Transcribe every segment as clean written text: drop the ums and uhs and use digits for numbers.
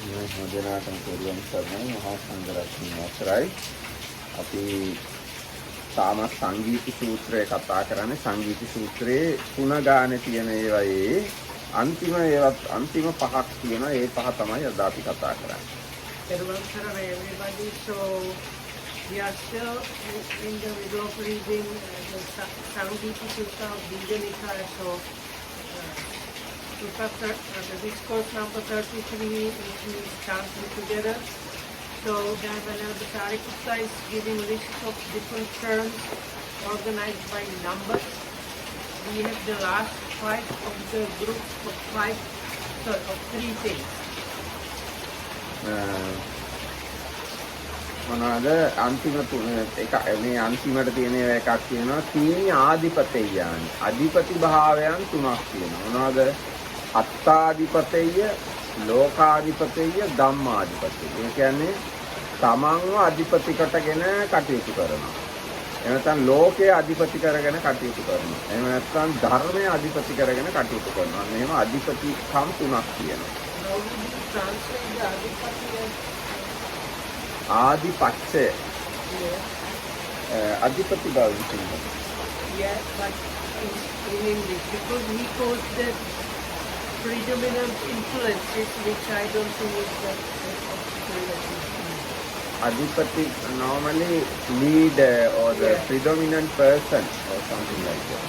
මේ හොදනාටම පෙරවන් කරනවා මහා සංඝරත්නය අවසරයි. අපි තාම සංගීති සූත්‍රය කතා කරන්නේ. සංගීති සූත්‍රයේ තුන ගානේ තියෙන ඒවායේ අන්තිම පහක් තියෙනවා. ඒ පහ තමයි අද අපි කතා කරන්නේ. Pෙරවන් කරනවා everybody. So we are still in the middle of reading the Sangiti Sutta of Dinjanika. So the discourse number 33, which means chanting together. So the Sariputta is giving lists of different terms organized by numbers. We have the last five of the group of three things. මොනවාද අන්තිම එක මේ අන්තිමට තියෙන එකක් තියෙනවා තීනි ආධිපතේයයන් අධිපති භාවයන් තුනක් තියෙනවා මොනවාද අත්තාධිපතේය ලෝකාධිපතේය ධම්මාධිපතේය. ඒ කියන්නේ තමන්ව අධිපති කොටගෙන කටයුතු කරනවා. එහෙම නැත්නම් ලෝකයේ අධිපති කරගෙන කටයුතු කරනවා. එහෙම නැත්නම් ධර්මයේ අධිපති කරගෙන කටයුතු කරනවා. මෙහෙම අධිපතිකම් තුනක් තියෙනවා. ආධිපත්‍ය අධිපති බව විසින්ම. Yeah, but in English, because he calls that predominant influences, which I don't think is that Adipati normally leader or the predominant person or something like that.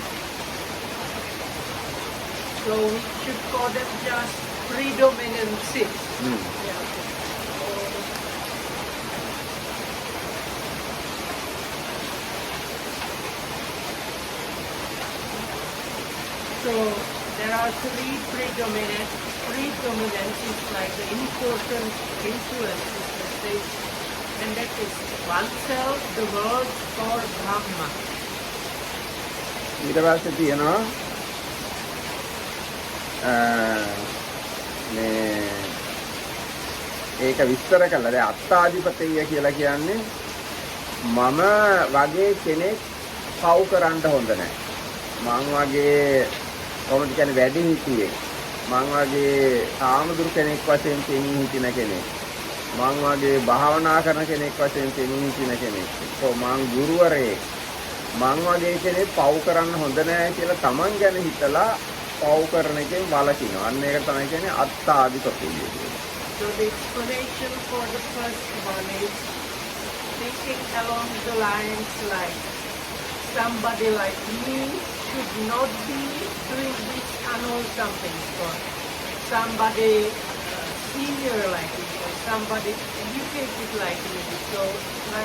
So we should call them just predominances. Yeah. So there are three predominances like the important influences that they, and that is oneself, the world, or Brahma. ඊට පස්සේ තියෙනවා මේ ඒක විස්තර කළා. දැන් අත්තාධිපතිය කියලා කියන්නේ මම වගේ කෙනෙක් පව් කරන්න හොඳ නැහැ. මං වගේ කොහොමද කියන්නේ වැඩි හිටියේ. මං වගේ ආමදුරු කෙනෙක් වශයෙන් තෙමී හිටින කෙනෙක්. මං වගේ භාවනා කරන කෙනෙක් වශයෙන් තෙමී හිටින කෙනෙක්. මං ගුරුවරයෙක්. මං වගේ කෙනෙක් පව් කරන්න හොඳ නැහැ කියලා තමන් ගැන හිතලා පව් කරන එකෙන් වළකිනවා. අන්න ඒක තමයි කියන්නේ අත්තාධිපතිය කියන්නේ. So the explanation for the first one is thinking along the lines like somebody like me should not be doing this unwholesome things, or somebody senior like me, or somebody educated like me. So the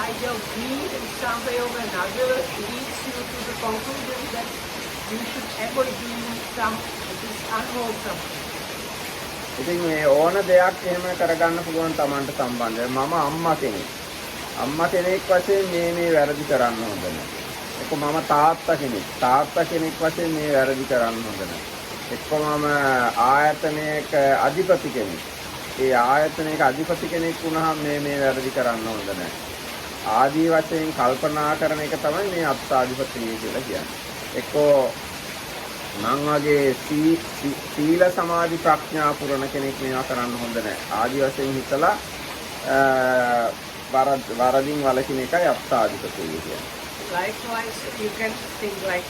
idea of me in some way or another leads you to the conclusion that you should avoid doing this unwholesome things. ඉතින් මේ ඕන දෙයක් එහෙම කරගන්න පුළුවන් Tamanට සම්බන්ධව මම අම්මා කෙනෙක්. අම්මා කෙනෙක් වශයෙන් මේ වැරදි කරන්න හොඳ නැහැ. එක්ක මම තාත්තා කෙනෙක්. තාත්තා කෙනෙක් වශයෙන් මේ වැරදි කරන්න හොඳ නැහැ. එක්ක මම ආයතනයක අධිපති කෙනෙක්. ඒ ආයතනයක අධිපති කෙනෙක් වුණාම මේ වැරදි කරන්න හොඳ නැහැ. ආදී වශයෙන් කල්පනා කරන එක තමයි මේ අත්තාධිපතිය කියලා කියන්නේ. එක්කෝ මං වගේ සීල සමාධි ප්‍රඥා පුරණ කෙනෙක් මේවා කරන්න හොඳ නැහැ. ආදි වශයෙන් හිතලා වරදින් වලකින එකයි අත්තාධිපතිය කියන්නේ. Likewise, you can think like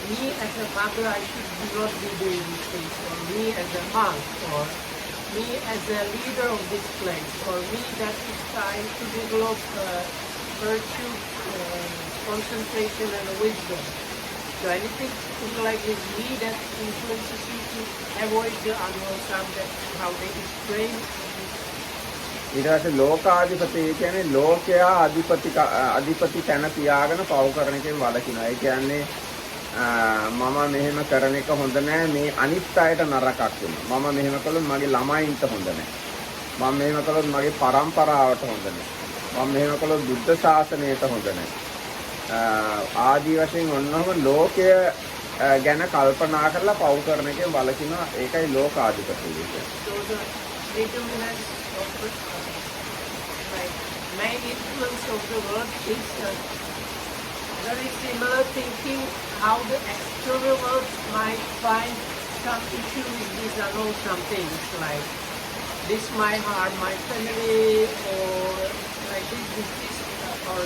me as a mother, I should not be doing these things, or me as a monk, or me as a leader of this place, or me that is trying to develop virtue, concentration, and wisdom. So anything like with me that influences you to avoid the unwholesome, that's how they explain. ඊට පස්සේ ලෝකාධිපතිය කියන්නේ ලෝකයා අධිපති තැන තියාගෙන පව් කරන එකෙන් වළකිනවා. ඒ කියන්නේ මම මෙහෙම කරන එක හොඳ නැහැ. මේ අනිත් අයට නරකක් වෙනවා. මම මෙහෙම කළොත් මගේ ළමයින්ට හොඳ නැහැ. මම මෙහෙම කළොත් මගේ පරම්පරාවට හොඳ නැහැ. මම මෙහෙම කළොත් බුද්ධ ශාසනයට හොඳ නැහැ. ආදී වශයෙන් ඔන්නම ලෝකය ගැන කල්පනා කරලා පව් කරන එකෙන් වළකිනවා. ඒකයි ලෝකාධිපතිය කියන්නේ. Main influence of the world is very similar thinking how the external world might find some issue with these unwholesome things like this might harm my family, or like this or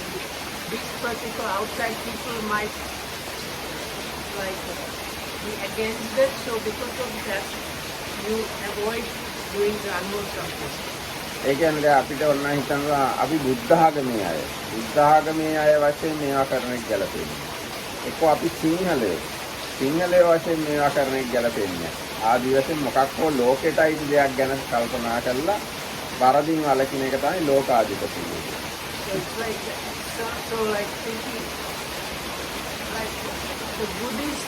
this particular outside people might like be against that. So because of that, you avoid doing the unwholesome. ඒ කියන්නේ අපිට ඔන්න හිතනවා අපි බුද්ධ ආගමේ අය. බුද්ධ ආගමේ අය වශයෙන් මේවා කරන එක ගැලපෙන්නේ. එක්ක අපි සිංහලයේ වශයෙන් මේවා කරන එක ගැලපෙන්නේ. ආදි වශයෙන් මොකක් හෝ ලෝකෙට අයිති දෙයක් ගැන කල්පනා කරලා වරදින් වළකින එක තමයි ලෝකාධිපතිය. So it's like so like thinking like the Buddhists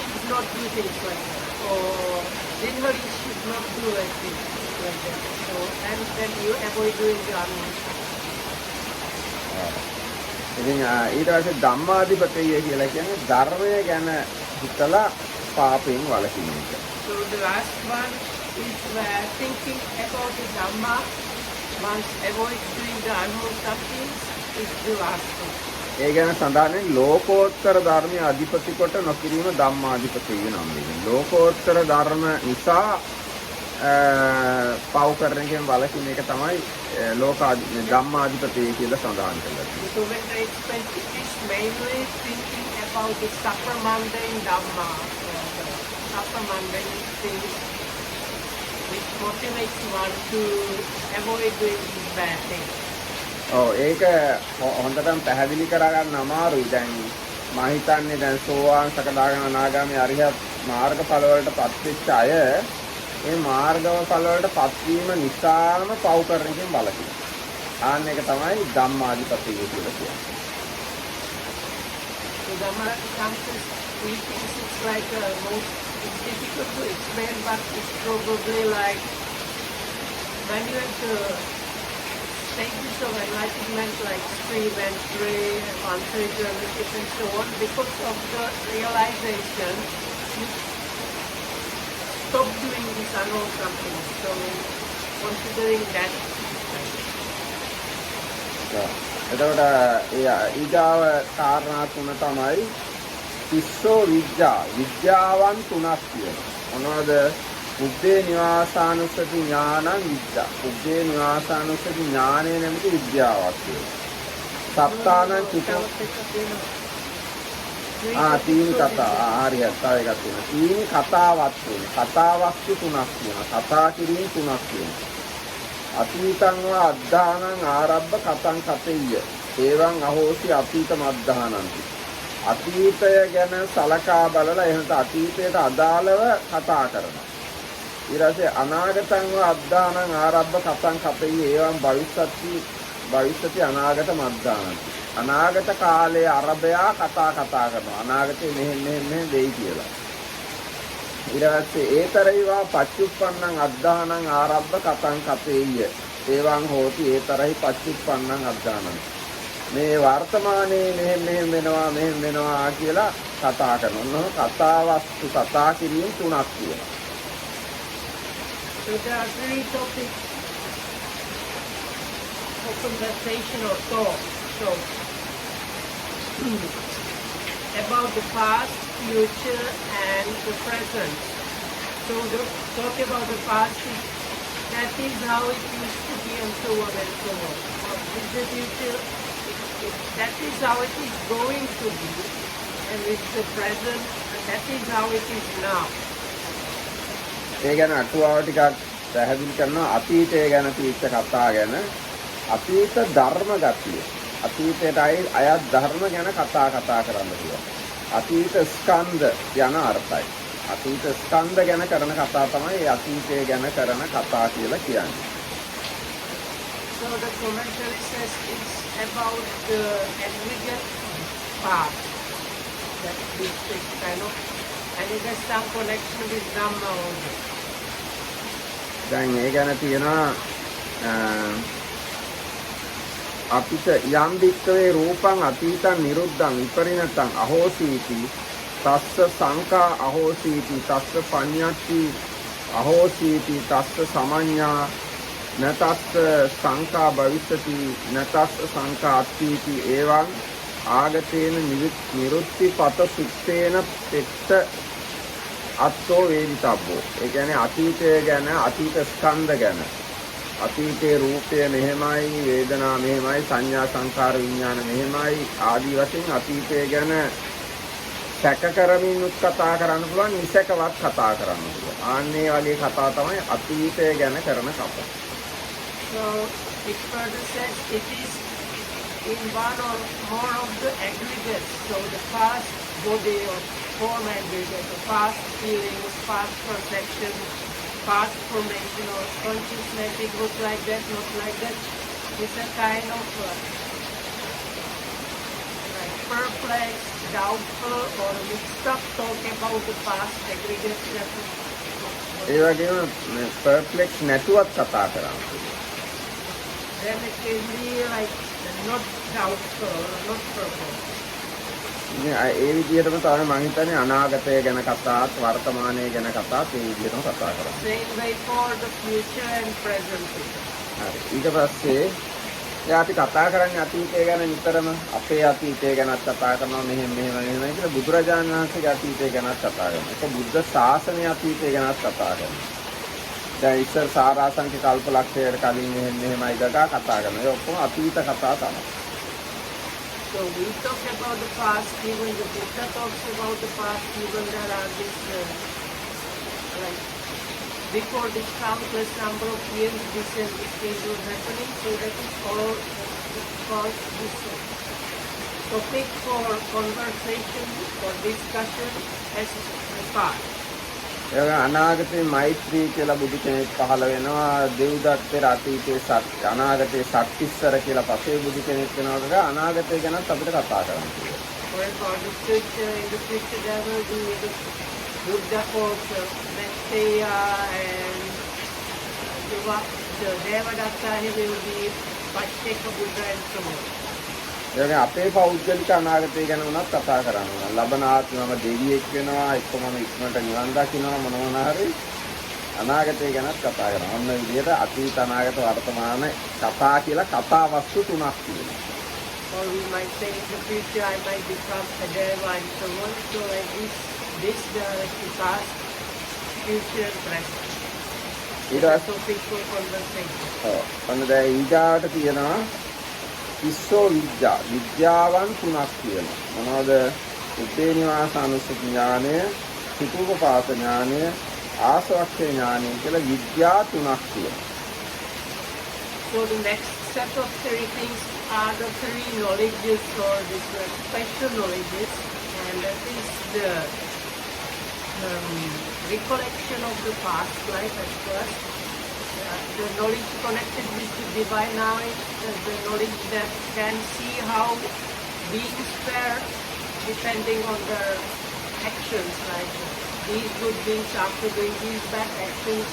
should not do things like that, or Sinhalese should not do like things like that. So and then you avoid doing the unwholesome. ඉතින් ඊට පස්සේ ධම්මාධිපතිය කියලා කියන්නේ ධර්මය ගැන හිතලා පාපයෙන් වළකින එක. So the last one is thinking about the Dhamma. Once avoid doing the unwholesome things is the last one. ඒ ගැන සඳහන් ලෝකෝත්තර ධර්මයේ අධිපති කොට නොකිරීම ධම්මාධිපතිය නම් වෙන්නේ. ලෝකෝත්තර ධර්ම නිසා පව් කරන එකෙන් වළකින එක තමයි ධම්මාධිපතිය කියලා සඳහන් කරලා තියෙන්නේ. So when I explain it is mainly thinking about the supramundane Dhamma, supramundane things which motivates one to avoid doing these bad things. ඒක හොඳටම පැහැදිලි කරගන්න අමාරුයි. දැන් මම හිතන්නේ දැන් සෝවාන් සකදාගාමී අනාගාමී අරිහත් මාර්ගඵල වලට පත්වෙච්ච අය මේ මාර්ගඵල වලට පත්වීම නිසාම පව් කරන එකෙන් වළකිනවා. ආන්න එක තමයි ධම්මාධිපතිය කියලා කියන්නේ. So Dhamma comes as we think it's like most it's difficult to explain, but it's probably like when you have the stages of enlightenment like entry, unspirituality and so on, because of the realization, you stop doing this unwholesome things. So considering that. එතකොට ඊගාව කාරණා තුන තමයි තිස්සෝ විද්‍යාවන් තුනක් තියෙනවා. මොනවද? බුද්ධේ නිවාසානුස්සති ඥානං විද්‍යා. බුද්ධේ නිවාසානුස්සති ඥානය නැමැති විද්‍යාවක් තියෙනවා. සත්තානං චුතෝ තීනි කතා හරියට තව එකක් තියෙනවා. තීනි කතාවක් තියෙනවා. කතාවස්තු තුනක් තියෙනවා. කතා කිරීම තුනක් තියෙනවා. අතීතං වා අද්ධානං ආරබ්බ කතං කතෙය්‍ය. ඒවං අහෝසි අතීත මද්ධානන්ති. අතීතය ගැන සලකා බලලා එහෙනම් අතීතයට අදාළව කතා කරනවා. ඊට පස්සේ අනාගතං වා අද්ධානං ආරබ්බ කතං කතෙය්‍ය. ඒවං භවිෂ්‍යති අනාගත මද්ධානන්ති. අනාගත කාලයේ අරබයා කතා කරනවා. අනාගතේ මෙහෙම වෙයි කියලා. ඊට පස්සේ ඒතරයිවා පච්චුප්පන්නං අද්ධානං ආරබ්බ කතං කතේය. ඒවං හෝති ඒතරයි පච්චුප්පන්නං අද්ධානං. මේ වර්තමානයේ මෙහෙම වෙනවා කියලා කතා කරනවා. කතාවස්තු කතා කිරීම තුනක් තියෙනවා. So there are three topics for conversation or talk. So about the past, future and the present. So talk about the past, that is how it used to be and so on and so on. With the future, that is how it is going to be. And with the present, that is how it is now. ඒ ගැන අටුවාව ටිකක් පැහැදිලි කරනවා. අතීතය ගැන තීච්ච කතා ගැන අතීත ධර්ම ගතිය. අතීතයට අයත් ධර්ම ගැන කතා කරන්න පුළුවන්. අතීත ස්කන්ධ යන අර්ථයි. අතීත ස්කන්ධ ගැන කරන කතා තමයි අතීතය ගැන කරන කතා කියලා කියන්නේ. So the commentary says it's about the aggregate past. That this kind of, and it has some connection with Dhamma also. දැන් ඒ ගැන තියෙනවා අපිට යම් වික්කවේ රූපං අතීතං නිරුද්ධං විපරිණතං අහෝසීති තස්ස සංකා අහෝසීති තස්ස පඤ්ඤාති අහෝසීති තස්ස සමඤ්ඤා නතස්ස සංකා භවිෂති නතස්ස සංකා අත්ථීති එවං ආගතේන නිරුත්ති පත සුත්තේන පෙත්ත අත්තෝ වේදිතබ්බෝ. ඒ කියන්නේ අතීතය ගැන, අතීත ස්කන්ධ ගැන. අතීතයේ රූපය මෙහෙමයි, වේදනා මෙහෙමයි, සංඥා සංකාර විඥාන මෙහෙමයි ආදී වශයෙන් අතීතය ගැන සැක කරමින් උත් කතා කරන්න පුළුවන්, නිසකවත් කතා කරන්න පුළුවන්. ආන්නේ වගේ කතා තමයි අතීතය ගැන කරන කතා. So it further says it is in one or more of the aggregates. So the past body or form aggregate, the past feelings, past perception, past formation or consciousness, it was like that, not like that. It's a kind of like perplexed, doubtful or mixed up talk about the past aggregates. ඒ වගේම perplex නැතුවත් කතා කරන්න පුළුවන්. Then it can be like not doubtful, not perplexed. ඒ විදිහටම තමයි මම හිතන්නේ අනාගතය ගැන කතාත් වර්තමානය ගැන කතාත් ඒ විදිහටම කතා කරන්නේ. Same way for the future and present. හරි. ඊට පස්සේ එයා අපි කතා කරන්නේ අතීතය ගැන නිතරම අපේ අතීතය ගැනත් කතා කරනවා මෙහෙම කියලා බුදුරජාණන් වහන්සේගේ අතීතය ගැනත් කතා කරනවා. ඒක බුද්ධ ශාසනයේ අතීතය ගැනත් කතා කරනවා. දැන් ඉස්සර සාරාංශික කල්පලක්ෂයකට කලින් මෙහෙමයි ගගා කතා කරනවා. ඒ ඔක්කොම අතීත කතා තමයි. So we talk about the past, even the Buddha talks about the past, even there are this, like, before this countless number of years, this and this thing was happening, so that is all called this topic for conversation, for discussion as a past. ඒක අනාගතේ මෛත්‍රී කියලා බුදු කෙනෙක් පහළ වෙනවා දෙව්දත් පෙර අතීතයේ සත්‍ය අනාගතේ සත්‍තිස්සර කියලා පසේ බුදු කෙනෙක් වෙනවා අනාගතය ගැනත් අපිට කතා කරන්න පුළුවන්. Well, for the future, in the future there will be the Buddha also, Metteyya and the Devadatta, he will be Pacceka Buddha and so on. ඒක අපේ පෞද්ගලික අනාගතය ගැන උනත් කතා කරන්න ඕන. ලබන ආත්මම දෙවියෙක් වෙනවා, එක්කම ඉක්මනට නිවන් දකින්නවා මොනවා හරි අනාගතය ගැනත් කතා කරනවා. ඔන්න විදිහට අතීත අනාගත වර්තමාන කතා කියලා කතා වස්තු තුනක් තියෙනවා. Or we might say in the future I might become a deva and so on. So like this the past, future, present. ඊට topic for conversation. ඔව්. ඔන්න දැන් ඊගාට තියෙනවා ඉස්සෝ විද්‍යාවන් තුනක් තියෙනවා. මොනවද? උත්තේ නිවාසානුස්සති ඥානය, චිතුපපාත ඥානය, ආසවක්ඛ්‍ය ඥානය කියලා විද්‍යා තුනක් තියෙනවා. So the next set of three things are the three knowledges or the special knowledges, and that is the recollection of the past life at first. The knowledge connected with the divine knowledge, the knowledge that can see how beings fare depending on their actions, like these good beings after doing these bad actions,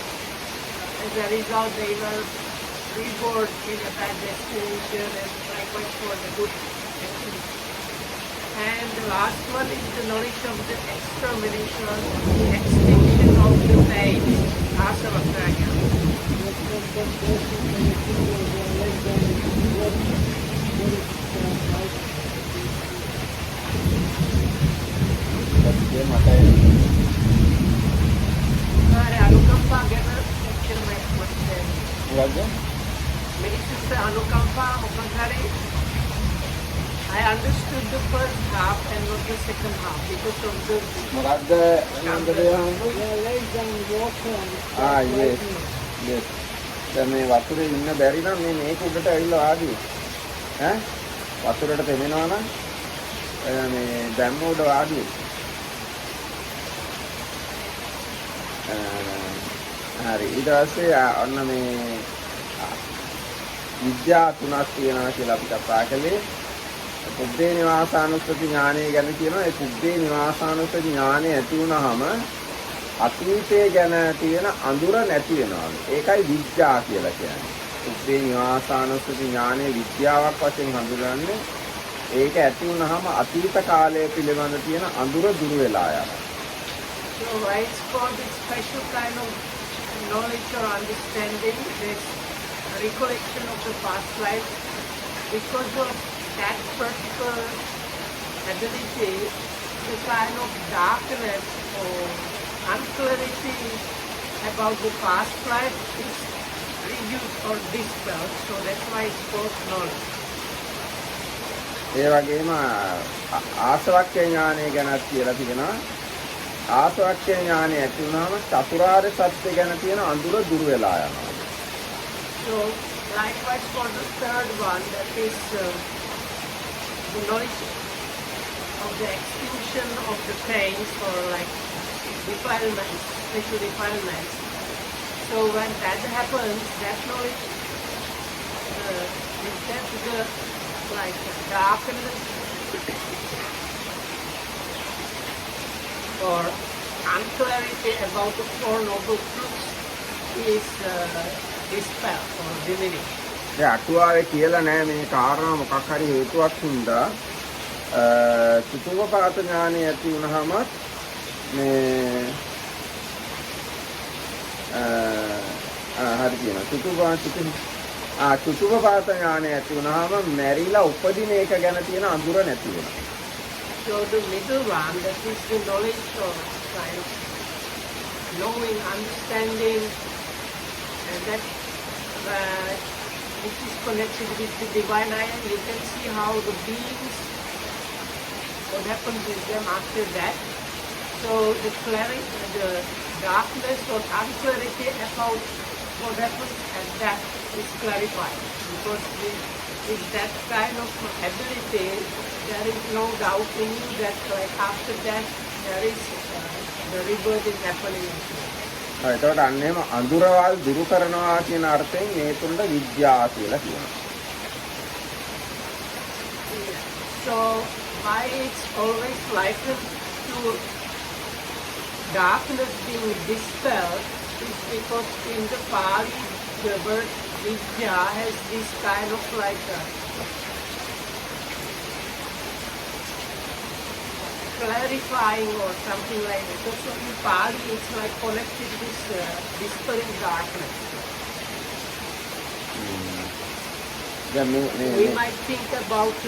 as a result they were reborn in a bad destination, and likewise for the good actions. And the last one is the knowledge of the extermination, the extinction of the pain, asavakkhya. Anukampa ගැන lecture එකක් මතකයි. මොකද්ද? Minister Anukampa මොකක්ද? I understood the first half and not the second half because of the මොකද්ද? yes. දැන් මේ වතුරේ ඉන්න බැරි නම් මේ මේක උඩට ඇවිල්ලා ආදී. ඈ? වතුරට තෙමෙනවා නම් මේ දැම්ම උඩ ආදී. හරි. ඊට පස්සේ ඔන්න මේ විද්‍යා තුනක් තියෙනවා කියලා අපි කතා කළේ. පුබ්බේ නිවාසානුස්සති ඥානය ගැන කියනවා. ඒ පුබ්බේ නිවාසානුස්සති ඥානය ඇති වුණාම අතීතය ගැන තියෙන අඳුර නැති වෙනවා. ඒකයි විද්‍යා කියලා කියන්නේ. පුබ්බේ නිවාසානුස්සති ඥානය විද්‍යාවක් වශයෙන් හඳුන්වන්නේ. ඒක ඇති වුණාම අතීත කාලය පිළිබඳ තියෙන අඳුර දුර වෙලා යනවා. So why it's called this special kind of knowledge or understanding, this recollection of the past life, because of that particular ability, the kind of darkness or unclarity about the past life is reduced or dispelled. So that's why it's called knowledge. ඒ වගේම ආසවක්ඛ්‍ය ඥානය ගැනත් කියලා තිබෙනවා. ආසවක්ඛ්‍ය ඥානය ඇති වුණාම චතුරාර්ය සත්‍ය ගැන තියෙන අඳුර දුර වෙලා යනවා. So likewise for the third one, that is the knowledge of the extinction of the pains or like defilements, special defilements. So when that happens, that knowledge is that the like darkness or unclarity about the Four Noble Truths is dispelled or diminished. දැන් අටුවාවේ කියලා නැහැ මේ කාරණා මොකක් හරි හේතුවක් හින්දා චතුප්පාත ඥානය ඇති වුණාම මේ හරි කියනවා චතුප්පාත ඥානය ඇති වුණාම මැරිලා උපදින එක ගැන තියෙන අඳුර නැති වෙනවා. So the middle one, that is the knowledge of kind of knowing, understanding, and that which is connected with the divine eye, and you can see how the beings, what happens with them after that. So the clarity, the darkness or unclarity about what happens at that is clarified. Because with that kind of ability, there is no doubt in you that like after that there is the rebirth is happening. එතකොට අන්න එහෙම අඳුරවල් දුරු කරනවා කියන අර්ථයෙන් මේ තුනට විද්‍යාව කියලා කියනවා. So why it's always likened to darkness being dispelled is because in the Pali the word vidya has this kind of like clarifying or something like that. So in Pali it's like connected with dispelling darkness. We might think about,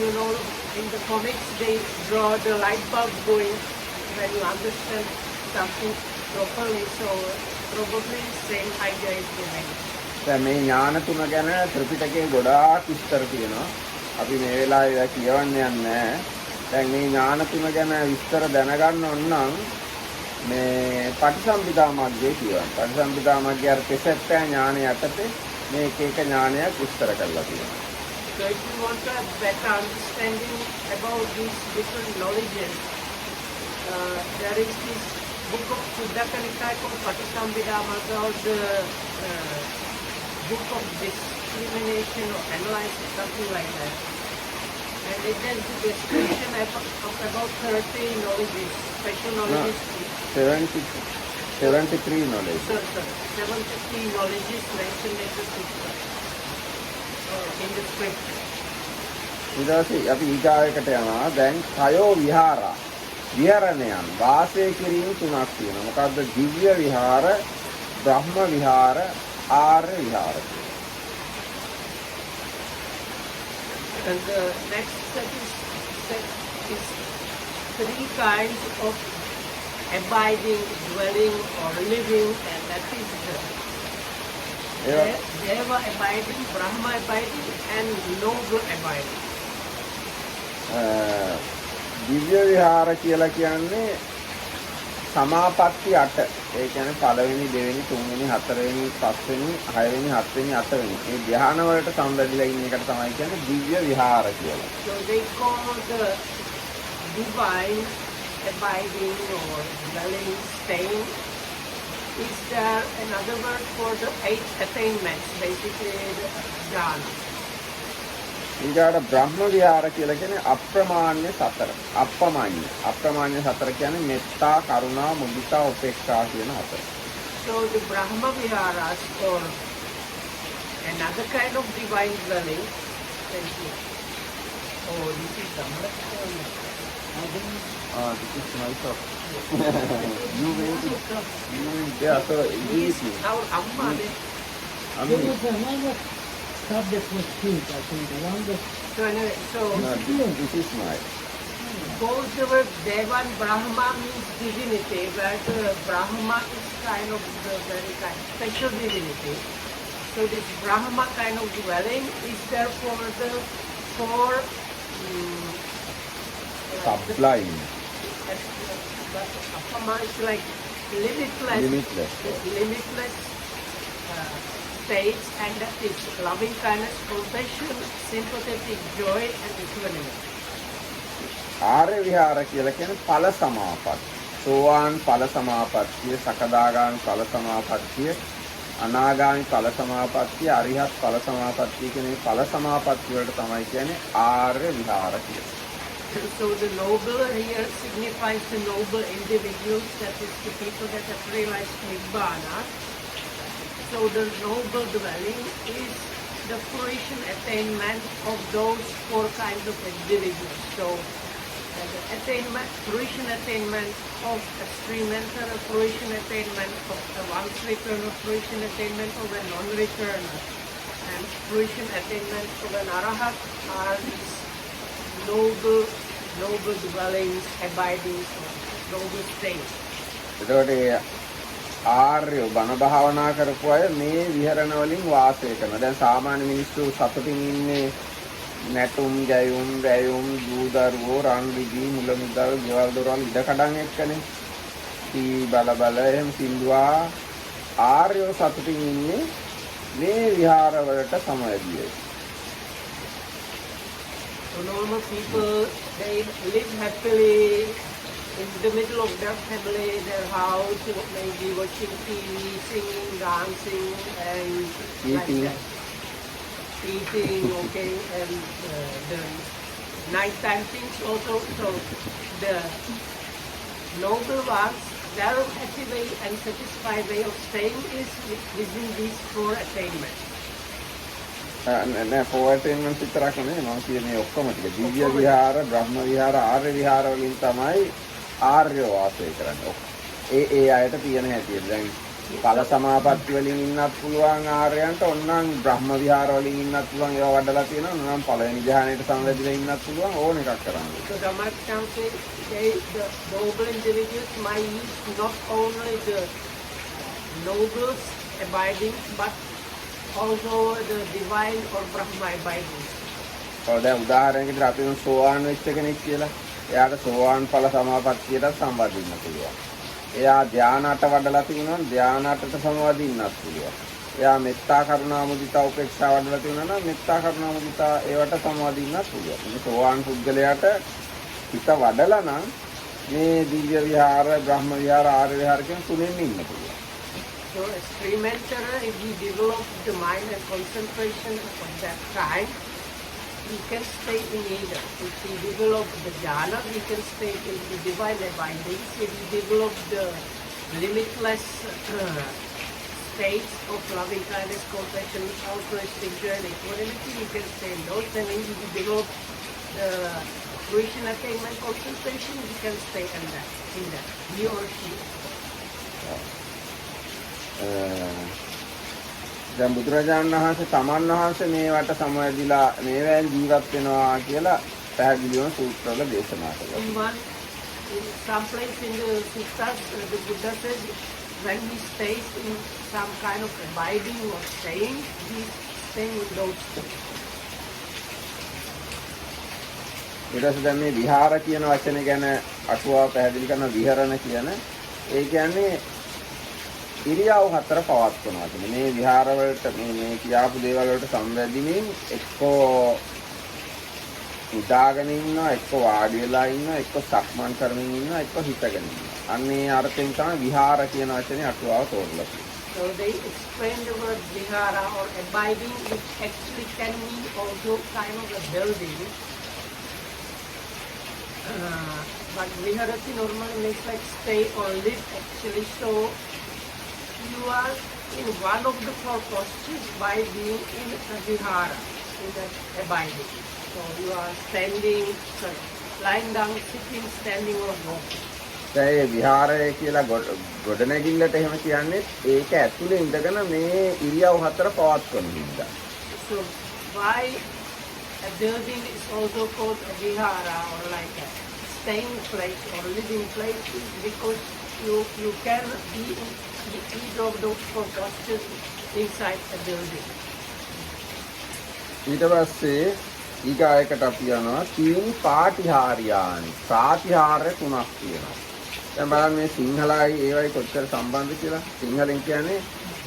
you know, in the comics they draw the light bulb going when you understand something properly. So probably same idea is behind it. දැන් මේ ඥාන තුන ගැන ත්‍රිපිටකයේ ගොඩාක් විස්තර තියෙනවා. අපි මේ වෙලාවේ කියවන්න යන්නේ නැහැ. දැන් මේ ඥාන තුන ගැන විස්තර දැනගන්න ඕන නම් මේ පටිසම්භිදා මග්ගයේ කියවන්න. පටිසම්භිදා මග්ගයේ අර කෙසෙට්ටා ඥානය යටතේ මේ එක එක ඥානයක් විස්තර කරලා තියෙනවා. So if you want to have better understanding about these different knowledges, there is this book of Suddhaka Nikaya called Patisambhida Magga, or the book of discrimination or analysis, something like that. And it has the description of about 30 knowledges, special knowledges. 73 knowledge. Sorry, 73 knowledges mentioned in the sutta, in the scripture. ඊට පස්සේ අපි ඊගායකට යනවා. දැන් කයෝ විහාරා විහරණයන් වාසය කිරීම තුනක් තියෙනවා. මොකද්ද? දිව්‍ය විහාර, බ්‍රහ්ම විහාර, ආර්ය විහාර. And the next set is three kinds of abiding, dwelling, or living, and that is Deva abiding, Brahma abiding, and noble abiding. දිව්‍ය විහාර කියලා කියන්නේ සමාපatti 8. ඒ කියන්නේ පළවෙනි, දෙවෙනි, තුන්වෙනි, හතරවෙනි, පස්වෙනි, හයවෙනි, හත්වෙනි, අටවෙනි. මේ ධ්‍යාන වලට සම්බන්ධලා ඉන්න එකට තමයි කියන්නේ දිව්‍ය විහාර කියලා. So they call the divine abiding or dwelling, staying. Is there another word for the 8 attainments, basically the jhana? ඊගාට බ්‍රහ්ම විහාර කියලා කියන්නේ අප්‍රමාණ්‍ය සතර. අප්‍රමාණ්‍ය සතර කියන්නේ මෙත්තා, කරුණා, මුදිතා, උපේක්ඛා කියන හතර. So the Brahma Viharas or another kind of divine dwelling. Thank you. Oh, this is This is nice of you waiting. Yeah, so easy. Our Amma. There was another subject was huge, I think. The one that So anyway, No, this is my. both the word Deva and Brahma means divinity, where the Brahma is kind of the very kind of special divinity. So this Brahma kind of dwelling is there for the four sublime. Apama is like limitless states, and that is loving kindness, compassion, sympathetic joy, and equanimity. ආර්ය විහාර කියලා කියන්නේ ඵල සමාපatti. සෝවාන් ඵල සමාපත්තිය, සකදාගාමී ඵල සමාපත්තිය, අනාගාමී ඵල සමාපත්තිය, අරිහත් ඵල සමාපත්තිය කියන මේ ඵල සමාපත්තිය වලට තමයි කියන්නේ ආර්ය විහාර කියලා. So the noble here signifies the noble individuals, that is the people that have realized Nibbana. So the noble dwelling is the fruition attainment of those four kinds of individuals. So the attainment, fruition attainment of extreme mental, fruition attainment of a once returner, fruition attainment of a non-returner, and fruition attainment of an arahat are these noble dwellings, abidings, or noble states. එතකොට ආර්ය බණ භාවනා කරපු අය මේ විහරණ වලින් වාසය කරනවා. දැන් සාමාන්‍ය මිනිස්සු සතුටින් ඉන්නේ නැටුම්, ගැයුම්, වැයුම්, දූදරුවෝ, රන් රිදී, මුල මුදල්, ගෙවල් දොරවල් ඉඩකඩම් එක්කනේ. තී බල බල එහෙම සින්දුවා ආර්යව සතුටින් ඉන්නේ මේ විහාර වලට සමවැදියේ. So normal people, they live happily in the middle of their family, their house, maybe watching TV, singing, dancing, and eating. like that. Eating, okay, and the nighttime things also. So the noble ones, their happy way and satisfied way of staying is within these four attainments. නෑ ෆෝර්ටේන්මන්ට් විතරක් නෙමෙයි මම කියන්නේ ඔක්කොම ටික දිව්‍ය විහාර, බ්‍රහ්ම විහාර, ආර්ය විහාර වලින් තමයි ආර්ය වාසය කරන්නේ. ඒ අයට තියෙන හැටියට දැන් ඵල සමාපatti වලින් ඉන්නත් පුළුවන් ආර්යයන්ට, ඕනනම් බ්‍රහ්ම විහාර වලින් ඉන්නත් පුළුවන්, ඒවා වඩලා තියෙනවා. ඕනනම් පළවෙනි ධ්‍යානයට සම්වැදිලා ඉන්නත් පුළුවන්, ඕන එකක් කරන්න. So Dhammachansey, the noble individuals might use not only the nobles abiding, but also the divine or Brahma abiding. ඔව් දැන් උදාහරණයකට අපි සෝවාන් වෙච්ච කෙනෙක් කියලා. එයාට සෝවාන් ඵල සමාපත්තියට සම්බන්ධ වෙන්න පුළුවන්. එයා ධානාට වඩලා තිනවා නම් ධානාටට සමවදින්නත් පුළුවන්. එයා මෙත්තා කරුණා මුදිතා උපේක්ෂා වඩලා තිනවා නම් මෙත්තා කරුණා මුදිතා ඒවට සමවදින්නත් පුළුවන්. මේ සෝවාන් පුද්ගලයාට හිත වඩලා නම් මේ දිව්‍ය විහාර, බ්‍රහ්ම විහාර, ආර්ය විහාර කියන තුනෙන් ඉන්න පුළුවන්. So extreme mentor, if we develop the mind and concentration of that kind, we can stay in either. If we develop the jhana, we can stay in the divine abidings. If we develop the limitless states of loving kindness, compassion, altruistic joy, and equanimity, we can stay in those. And if we develop the fruition attainment concentration, we can stay in that, he or she. දැන් බුදුරජාණන් වහන්සේ තමන් වහන්සේ මේවට සමවැදිලා මේවෙන් ජීවත් වෙනවා කියලා පැහැදිලිවම සූත්‍රවල දේශනා කළා. In some place in the suttas, the Buddha says when he stays in some kind of abiding or staying, he's staying with those two. ඊට පස්සේ දැන් මේ විහාර කියන වචනේ ගැන අටුවා පැහැදිලි කරන විහරණ කියන ඒ කියන්නේ ඉරියව් හතර පවත්වනවා කියන්නේ මේ විහාර වලට මේ කියාපු දේවල් වලට සම්බන්ධිමින් එක්කෝ උදාගෙන ඉන්නවා, එක්කෝ වාඩි වෙලා ඉන්නවා, එක්කෝ සක්මන් කරමින් ඉන්නවා, එක්කෝ හිටගෙන ඉන්නවා. අන්නේ අර්ථයෙන් තමයි විහාර කියන වචනේ අටුවාව තෝරලා තියෙන්නේ. So they explain the word vihara or abiding, which actually can mean also kind of a building. But viharati normally means like stay or live actually. So you are in one of the four postures by being in a vihara, in the abiding. So you are standing, sorry, lying down, sitting, standing or walking. ඒ විහාරය කියලා ගොඩනැගිල්ලට එහෙම කියන්නේ ඒක ඇතුලේ ඉඳගෙන මේ ඉරියව් හතර පවත්වන හින්දා. So why a building is also called a vihara or like a stay in place or live in place is because you can eat of those composted inside the building. ඊට පස්සේ ඊගායකට අපි යනවා තීනි පාටිහාරියානි. ප්‍රාතිහාර්ය 3ක් තියෙනවා. දැන් බලන්න මේ සිංහලයි ඒවයි කොච්චර සම්බන්ධ කියලා. සිංහලෙන් කියන්නේ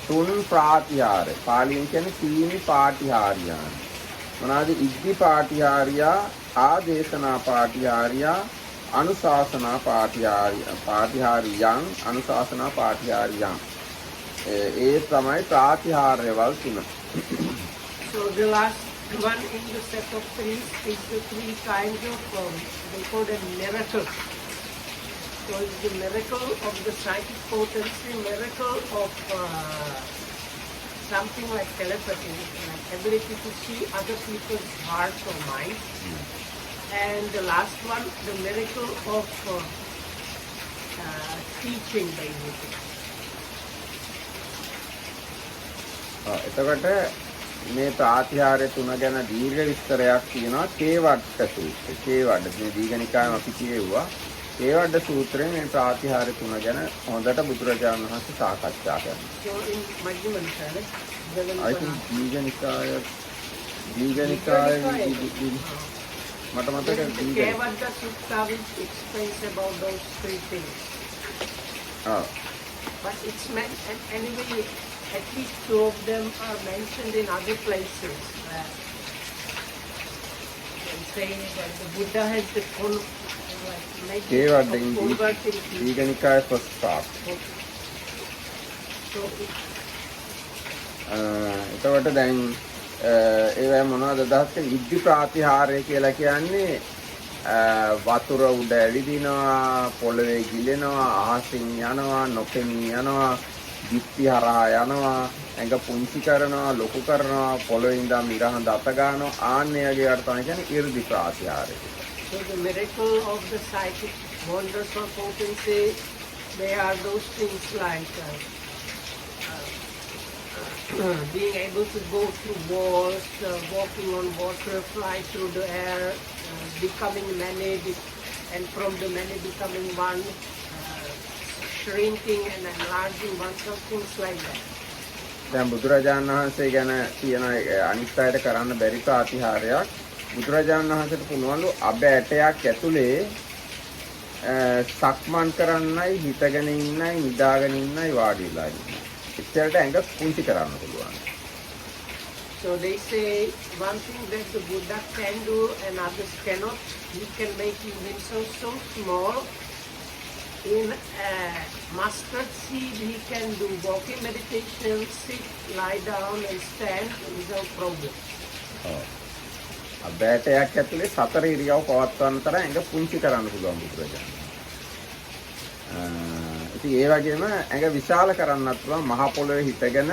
තුන් ප්‍රාතිහාර්ය. පාලියෙන් කියන්නේ තීනි පාටිහාරියානි. මොනවාද? ඉද්ධි පාටිහාරියා, ආදේශනා පාටිහාරියා, අනුශාසනා පාටිහාරියන්, අනුශාසනා පාටිහාරියන්. ඒ තමයි ප්‍රාතිහාර්යවල තුන. So the last one in the set of three is the three kinds of, they call them miracles. So it's the miracle of the psychic potency, miracle of something like telepathy, like ability to see other people's hearts or minds. And the last one, the miracle of teaching basically. එතකොට මේ ප්‍රාතිහාර්ය තුන ගැන දීර්ඝ විස්තරයක් තියෙනවා කේවඩ සූත්‍රය. කේවඩ මේ දීඝනිකායම අපි කියෙව්වා. කේවඩ සූත්‍රයේ මේ ප්‍රාතිහාර්ය තුන ගැන හොඳට බුදුරජාණන් වහන්සේ සාකච්ඡා කරනවා. So in Majjhima Nikaya, I think Dighanikaya මට මතක the Kevadda Sutta which explains about those three things. But it's meant, and anyway, at least two of them are mentioned in other places. They say that the Buddha has the කේවඩ Dighanikaya first part. So එතකොට දැන් ඒවැ මොනවද අදහස් කරන්නේ? ඉද්ධි ප්‍රාතිහාර්ය කියලා කියන්නේ වතුර උඩ ඇවිදිනවා, පොළවේ ගිලෙනවා, අහසින් යනවා, නොපෙනී යනවා, දිත්‍ති හරහා යනවා, ඇඟ පුංචි කරනවා, ලොකු කරනවා, පොළවේ ඉඳන් මිරහඳ අත ගන්නවා. ආන්නයගේ අර්ථය කියන්නේ 이르දි ප්‍රාතිහාර්ය. So the miracle of the psychic wonders or potency, they are those things like being able to go through walls, walking on water, fly through the air, becoming many, and from the many becoming one, shrinking and enlarging oneself, things like that. දැන් බුදුරජාණන් වහන්සේ ගැන කියන අනිත් අයට කරන්න බැරි ප්‍රාතිහාර්යයක් බුදුරජාණන් වහන්සේට පුළුවන්ලු අබ ඇටයක් ඇතුලේ සක්මන් කරන්නයි, හිටගෙන ඉන්නයි, නිදාගෙන ඉන්නයි, වාඩි වෙලා ඉන්නයි. එච්චරට ඇඟ පුංචි කරන්න පුළුවන්. So they say one thing that the Buddha can do and others cannot. He can make himself so small. In mustard seed, he can do walking meditation, sit, lie down, and stand without problem. අබෑටයක් ඇතුලේ සතර ඉරියව් පවත්වන්න තරම් ඇඟ පුංචි කරන්න පුළුවන් බුදුරජාණන්. ඉතින් ඒ වගේම ඇඟ විශාල කරන්නත් පුළුවන්. මහ පොළොවේ හිටගෙන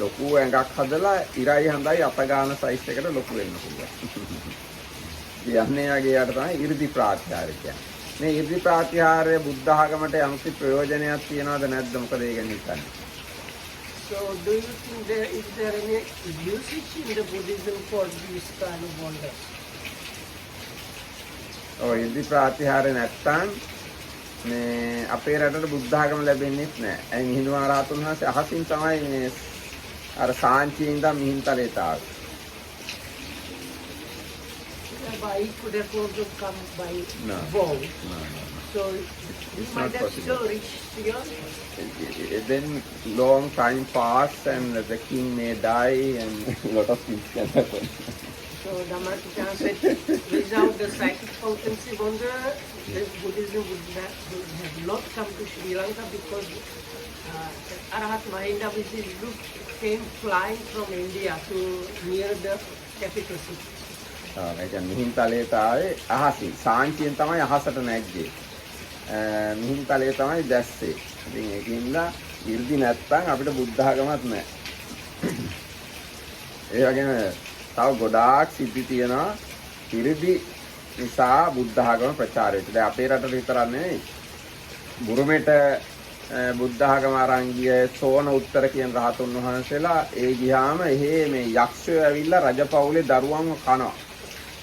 ලොකු ඇඟක් හදලා ඉරයි හඳයි අත ගන්න සයිස් එකට ලොකු වෙන්න පුළුවන්. යන්නේ වගේ යට තමයි 이르දි ප්‍රාතිහාර්ය කියන්නේ. මේ 이르දි ප්‍රාතිහාර්ය බුද්ධ ආගමට යම්කිසි ප්‍රයෝජනයක් තියනවද නැද්ද? මොකද ඒ ගැන හිතන්නේ? So do you think there is any usage in the Buddhism for these kind of wonders? ඉර්ධි ප්‍රාතිහාර්ය නැත්තම් මේ අපේ රටට බුද්ධ ආගම ලැබෙන්නේත් නැහැ. ඇයි මිහිඳු මහරහතුන් වහන්සේ අහසින් තමයි මේ අර සාංචියේ ඉඳන් මිහින්තලයට ආවේ. By could have also come by boat. No. So It's might not have possible. still reached here. Then long time pass and the king may die and a lot of things can happen. So Dhammaticca said, without the psychic potency wonder, this Buddhism would have not come to Sri Lanka because Arahat Mahinda with his group came flying from India to near the capital city. ඒ කියන්නේ මිහින්තලයට ආවේ අහසින්. සාංචියෙන් තමයි අහසට නැග්ගේ. මිහින්තලයේ තමයි දැස්සේ. ඉතින් ඒකින්ද 이르දි නැත්තම් අපිට බුද්ධ ආගමක් නැහැ. ඒ වගේම තව ගොඩාක් සිද්ධි තියෙනවා 이르දි නිසා බුද්ධ ආගම ප්‍රචාරය වෙච්ච. දැන් අපේ රටේ විතරක් නෙවෙයි. බුරුමෙට බුද්ධ ආගම අරන් ගිය සෝන උත්තර කියන රහතුන් වහන්සේලා ඒ ගියාම එහෙ මේ යක්ෂයෝ ඇවිල්ලා රජපෞලේ දරුවන්ව කනවා.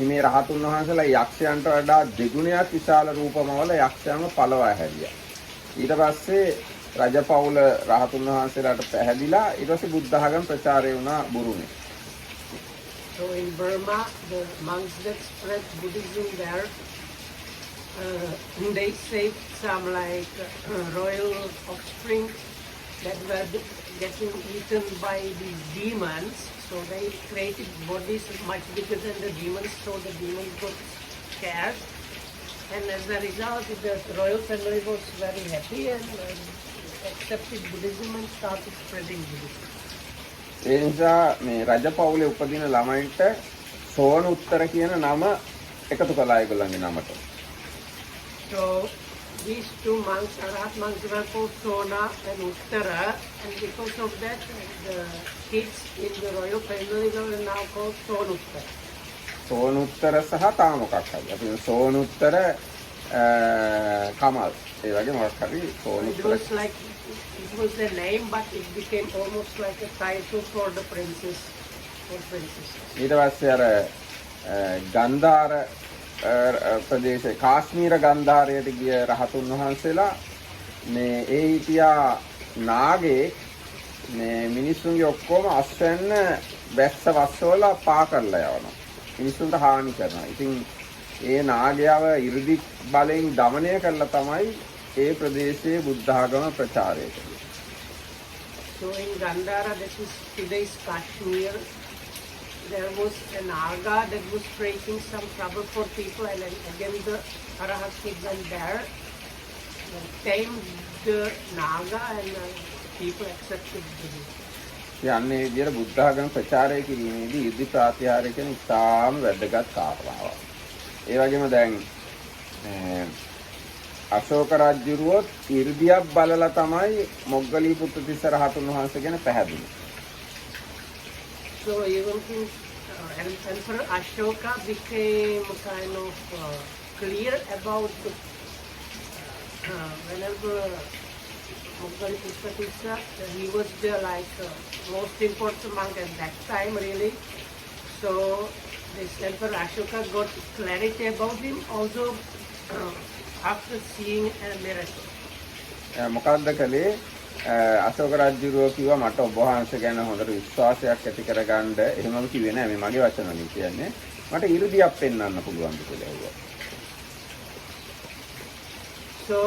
මේ රහතුන් වහන්සේලා යක්ෂයන්ට වඩා දෙගුණයක් විශාල රූපමවල යක්ෂයන්ව පළවා හැරියා. ඊට පස්සේ රජපෞල රහතුන් වහන්සේලාට පැහැදිලා ඊට පස්සේ බුද්ධ ධර්ම ප්‍රචාරය වුණා බුරුමේ. So in Burma, the monks that spread Buddhism there, they saved some like royal offspring that were getting eaten by these demons. So they created bodies much bigger than the demons, so the demons got scared. And as a result, the royal family was very happy and accepted Buddhism and started spreading Buddhism. ඒ නිසා මේ රජපෞලේ උපදින ළමයින්ට සෝන උත්තර කියන නම එකතු කළා ඒගොල්ලන්ගේ නමට. So these two monks, Arahat monks, were called Sona and Uttara, and because of that, the kids in the royal family were now called Sonuttara. සෝන උත්තර සහ තා මොකක් හරි. අපි සෝන උත්තර කමල්. ඒ වගේ මොකක් හරි සෝන It උත්තර. was like it was a name, but it became almost like a title for the princess or princess. ඊට පස්සේ අර ගන්ධාර ප්‍රදේශයේ කාශ්මීර ගන්ධාරයට ගිය රහතුන් වහන්සේලා මේ ඒ හිටියා නාගේ මේ මිනිස්සුන්ගේ ඔක්කොම අස්වැන්න වැස්ස වස්සවල පා කරලා යවනවා. මිනිස්සුන්ට හානි කරනවා. ඉතින් ඒ නාගයව 이르දි බලෙන් দমনය කළා තමයි ඒ ප්‍රදේශයේ බුද්ධ ආගම ප්‍රචාරය කළේ. So in Gandhara, this is today's Kashmir, there was a naga that was creating some trouble for people, and then again the Arahats went there, tamed the naga, and people accepted Buddhism. යන්නේ විදියට බුද්ධ ආගම ප්‍රචාරය කිරීමේදී ඉර්ධි ප්‍රාතිහාර්ය කියන ඉතාම වැදගත් කාරණාවක්. ඒ වගේම දැන් අශෝක රජුරුවත් ඉර්ධියක් බලලා තමයි මොග්ගලී පුත්තිස්ස රහතුන් වහන්සේ ගැන පැහැදුනේ. So even Emperor Ashoka became kind of clear about the, whenever Mughal Pushpatissa, he was the like most important monk at that time really. So this Emperor Ashoka got clarity about him also after seeing a miracle. මොකක්ද කළේ අශෝක රජුරුව කිව්වා මට ඔබ වහන්සේ ගැන හොඳට විශ්වාසයක් ඇති කරගන්න එහෙමම කිව්වේ නෑ මේ මගේ වචන වලින් කියන්නේ මට 이르දියක් පෙන්වන්න පුළුවන්ද කියලා ඇහුවා. So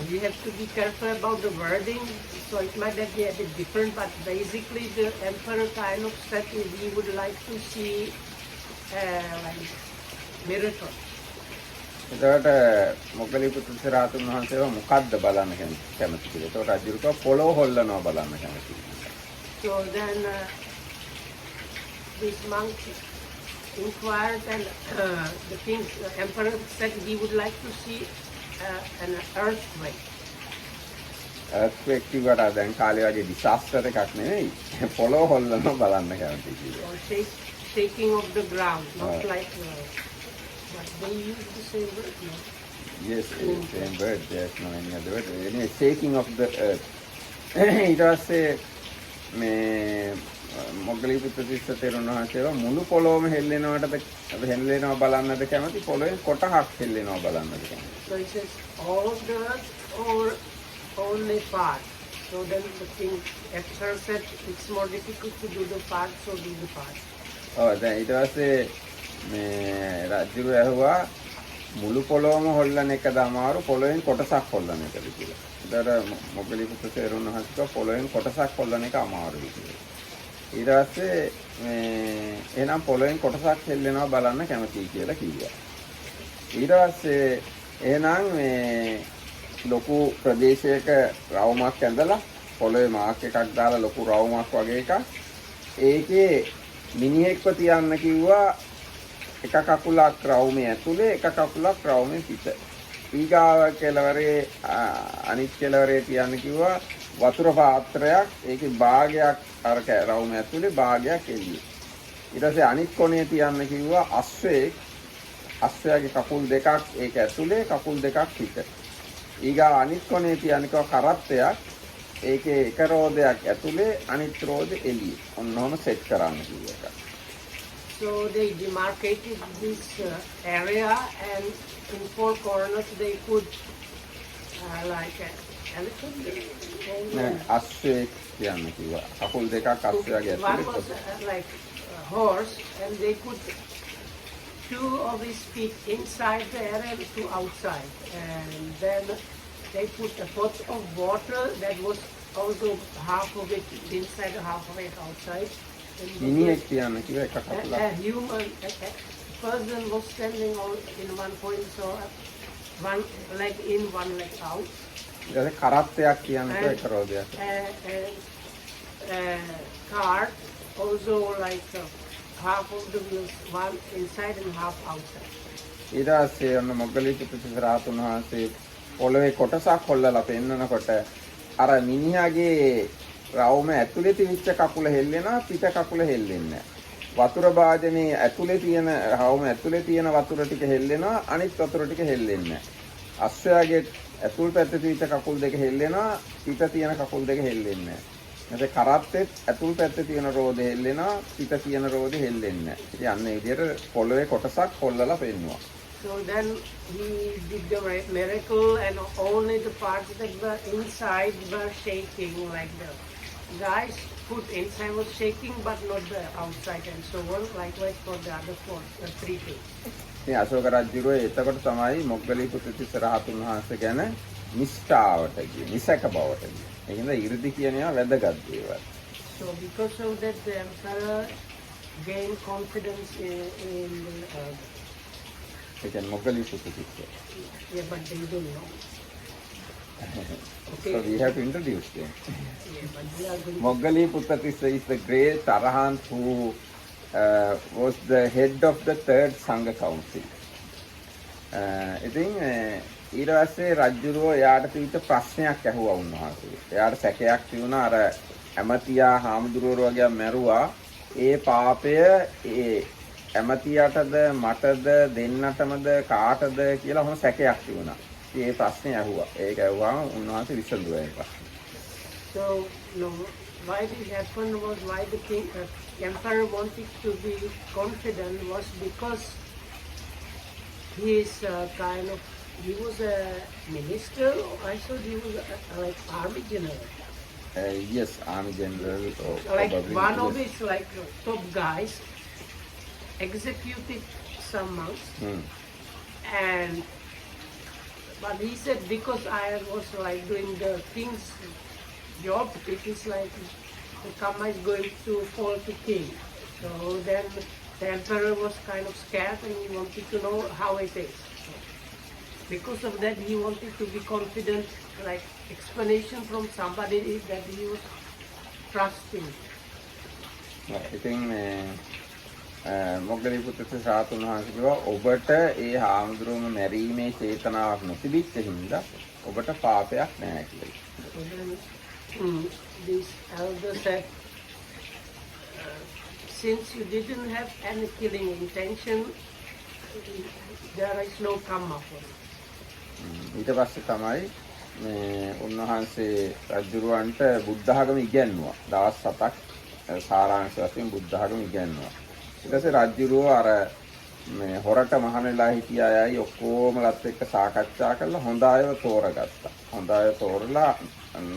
we have to be careful about the wording. So it might be a bit different, but basically the emperor kind of said he would like to see like miracle. එතකොට මොග්ගලී පුත්තිස්ස රහතුන් වහන්සේව මොකද්ද බලන්න කැමති කියලා. ඒතකොට රජුරුව පොළොව හොල්ලනවා බලන්න කැමති. So then this monk inquired, and the king, the emperor said he would like to see an earthquake. earthquake කිව්වට දැන් කාලේ වගේ disaster එකක් නෙවෙයි. පොළොව හොල්ලනවා බලන්න කැමති කියලා. Or shaking of the ground, not like but they use the same word, no? Yes, same word. There's no any other word. Anyway, shaking of the earth. ඊට පස්සේ මේ මොග්ගලී පුත්තිස්ස තෙරුණ වහන්සේව මුළු පොළොවම හෙල්ලෙනවා බලන්නද කැමති පොළොවෙන් කොටහක් හෙල්ලෙනවා බලන්නද කැමති. So it says all of the earth or only part. So then the king after said it's more difficult to do the part, so do the part. දැන් ඊට පස්සේ මේ රජුරු ඇහුවා මුළු පොළොවම හොල්ලන එකද අමාරු පොළොවෙන් කොටසක් හොල්ලන එකද කියලා. ඒතර මොග්ගලී පුත්තිස්ස තෙරුණ වහන්සේ පොළොවෙන් කොටසක් හොල්ලන එක අමාරුයි කියලා. ඊට පස්සේ මේ එහෙනම් පොළොවෙන් කොටසක් හෙල්ලෙනවා බලන්න කැමතියි කියලා කිව්වා. ඊට පස්සේ එහෙනම් මේ ලොකු ප්‍රදේශයක රවුමක් ඇඳලා පොළොවේ මාක් එකක් දාලා ලොකු රවුමක් වගේ එකක් ඒකේ මිනිහෙක්ව තියන්න කිව්වා එක කකුලක් රවුමේ ඇතුලේ එක කකුලක් රවුමේ පිට. ඊගාව කෙළවරේ අනිත් කෙළවරේ තියන්න කිව්වා වතුර පාත්‍රයක් ඒකේ භාගයක් අර රවුමේ ඇතුලේ භාගයක් එළියේ. ඊට පස්සේ අනිත් කොනේ තියන්න කිව්වා අශ්වයාගේ කකුල් දෙකක් ඒක ඇතුලේ කකුල් දෙකක් පිට. ඊගා අනිත් කොනේ තියන්න කිව්වා කරත්තයක් ඒකේ එක රෝදයක් ඇතුලේ අනිත් රෝදේ එළියේ. ඔන්නෝම සෙට් කරන්න කිව්වා. So they demarcated this area, and in four corners they put like an elephant. නෑ අස්සේ කියන්න කිව්වා. කකුල් දෙකක් අස්සයාගේ One ඇතුලේ was like a horse, and they put two of his feet inside the area and two outside. And then they put a pot of water that was also half of it inside and half of it outside. And මිනිහෙක් කියන්න කිව්වා එක කකුලක්. a human person was standing in one point, so one leg in, one leg out. ඊට පස්සේ කරත්තයක් කියන්න කිව්වා එක රෝදයක්. Cart also like half of the wheels, one inside and half outside. ඊට පස්සේ ඔන්න මොග්ගලීක ප්‍රතිසරාතුන් වහන්සේ පොළවේ කොටසක් හොල්ලලා පෙන්නනකොට අර මිනිහාගේ රවුම ඇතුලේ තියච්ච කකුල හෙල්ලෙනවා පිට කකුල හෙල්ලෙන්නේ නැහැ. වතුර භාජනයේ ඇතුලේ තියෙන රවුම ඇතුලේ තියෙන වතුර ටික හෙල්ලෙනවා අනිත් වතුර ටික හෙල්ලෙන්නේ නැහැ. අස්සයාගේ ඇතුල් පැත්තේ තියච්ච කකුල් දෙක හෙල්ලෙනවා පිට තියෙන කකුල් දෙක හෙල්ලෙන්නේ නැහැ. නැත්නම් කරත්තෙත් ඇතුල් පැත්තේ තියෙන රෝදේ හෙල්ලෙනවා පිට තියෙන රෝදේ හෙල්ලෙන්නේ නැහැ. ඉතින් අන්න ඒ විදිහට පොළවේ කොටසක් හොල්ලලා පෙන්නුවා. So then he did the miracle, and only the parts that were inside were shaking, like the guys put inside was shaking but not the outside, and so on. Likewise for the other four, the three things. ඉතින් අශෝක රජුරෝ එතකොට තමයි මොග්ගලීක ප්‍රතිසරාතුන් වහන්සේ ගැන නිෂ්ඨාවට ගියේ, නිසක බවට ගියේ. ඒ කියන්නේ 이르දි කියන ඒවා වැදගත් දේවල්. So because of that, the emperor gained confidence in ඒ කියන්නේ මොග්ගලීක ප්‍රතිසර. yeah, but they don't know. So we have to introduce them. Yeah, but they are going Moggaliputta is the great Arahant who was the head of the third Sangha Council. ඉතින් ඊට පස්සේ රජුරෝ එයාට තිබිච්ච ප්‍රශ්නයක් ඇහුවා උන්වහන්සේ. එයාට සැකයක් තියුණා අර ඇමතියා හාමුදුරුවෝ වගේ මැරුවා. ඒ පාපය ඒ ඇමතියටද මටද දෙන්නටමද කාටද කියලා හොම සැකයක් තියුණා. ඉතින් ඒ ප්‍රශ්නේ ඇහුවා. ඒක ඇහුවාම උන්වහන්සේ විසඳුවා ඒක. So, no, why this happened was why the king, emperor wanted to be confident was because he is kind of, he was a minister. I thought he was like army general. Yes, army general. Or Like probably one of yes. his like top guys executed some monks, and but he said because I was like doing the king's job, it is like the karma is going to fall to king. So then the emperor was kind of scared and he wanted to know how it is. Because of that, he wanted to be confident, like explanation from somebody that he was trusting. ඉතින් මොග්ගලීපුත්ත සාතුන් වහන්සේ කිව්වා ඔබට ඒ හාමුදුරුවම මැරීමේ චේතනාවක් නොතිබිච්ච හින්දා ඔබට පාපයක් නැහැ කියලා. So then this elder said, since you didn't have any killing intention, there is no karma for it. ඊට පස්සේ තමයි උන්වහන්සේ රජුරවන්ට බුද්ධ ආගම ඉගැන්නුවා. දවස් 7ක් සාරාංශ වශයෙන් බුද්ධ ආගම ඉගැන්නුවා. ඊට පස්සේ රජුරව අර මේ හොරට මහණෙලා හිටිය අයයි ඔක්කොමලත් එක්ක සාකච්ඡා කරලා හොඳ අයව තෝරගත්තා. හොඳ අයව තෝරලා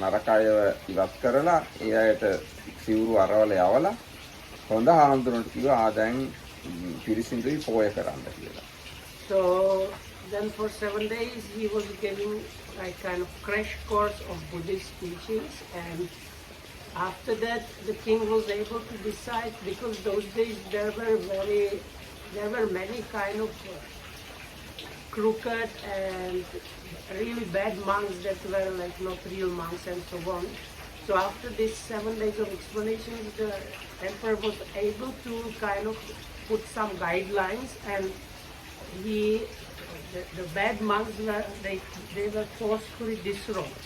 නරක අයව ඉවත් කරලා ඒ අයට සිවුරු අරවල යවලා හොඳ හාමුදුරන්ට කිව්වා දැන් පිරිසිදුයි පෝය කරන්න කියලා. So then for 7 days he was giving a kind of crash course of Buddhist teachings, and after that the king was able to decide, because those days there were many kind of crooked and really bad monks that were like not real monks and so on. So after these 7 days of explanations, the emperor was able to kind of put some guidelines, and the bad monks they were forcefully disrobed.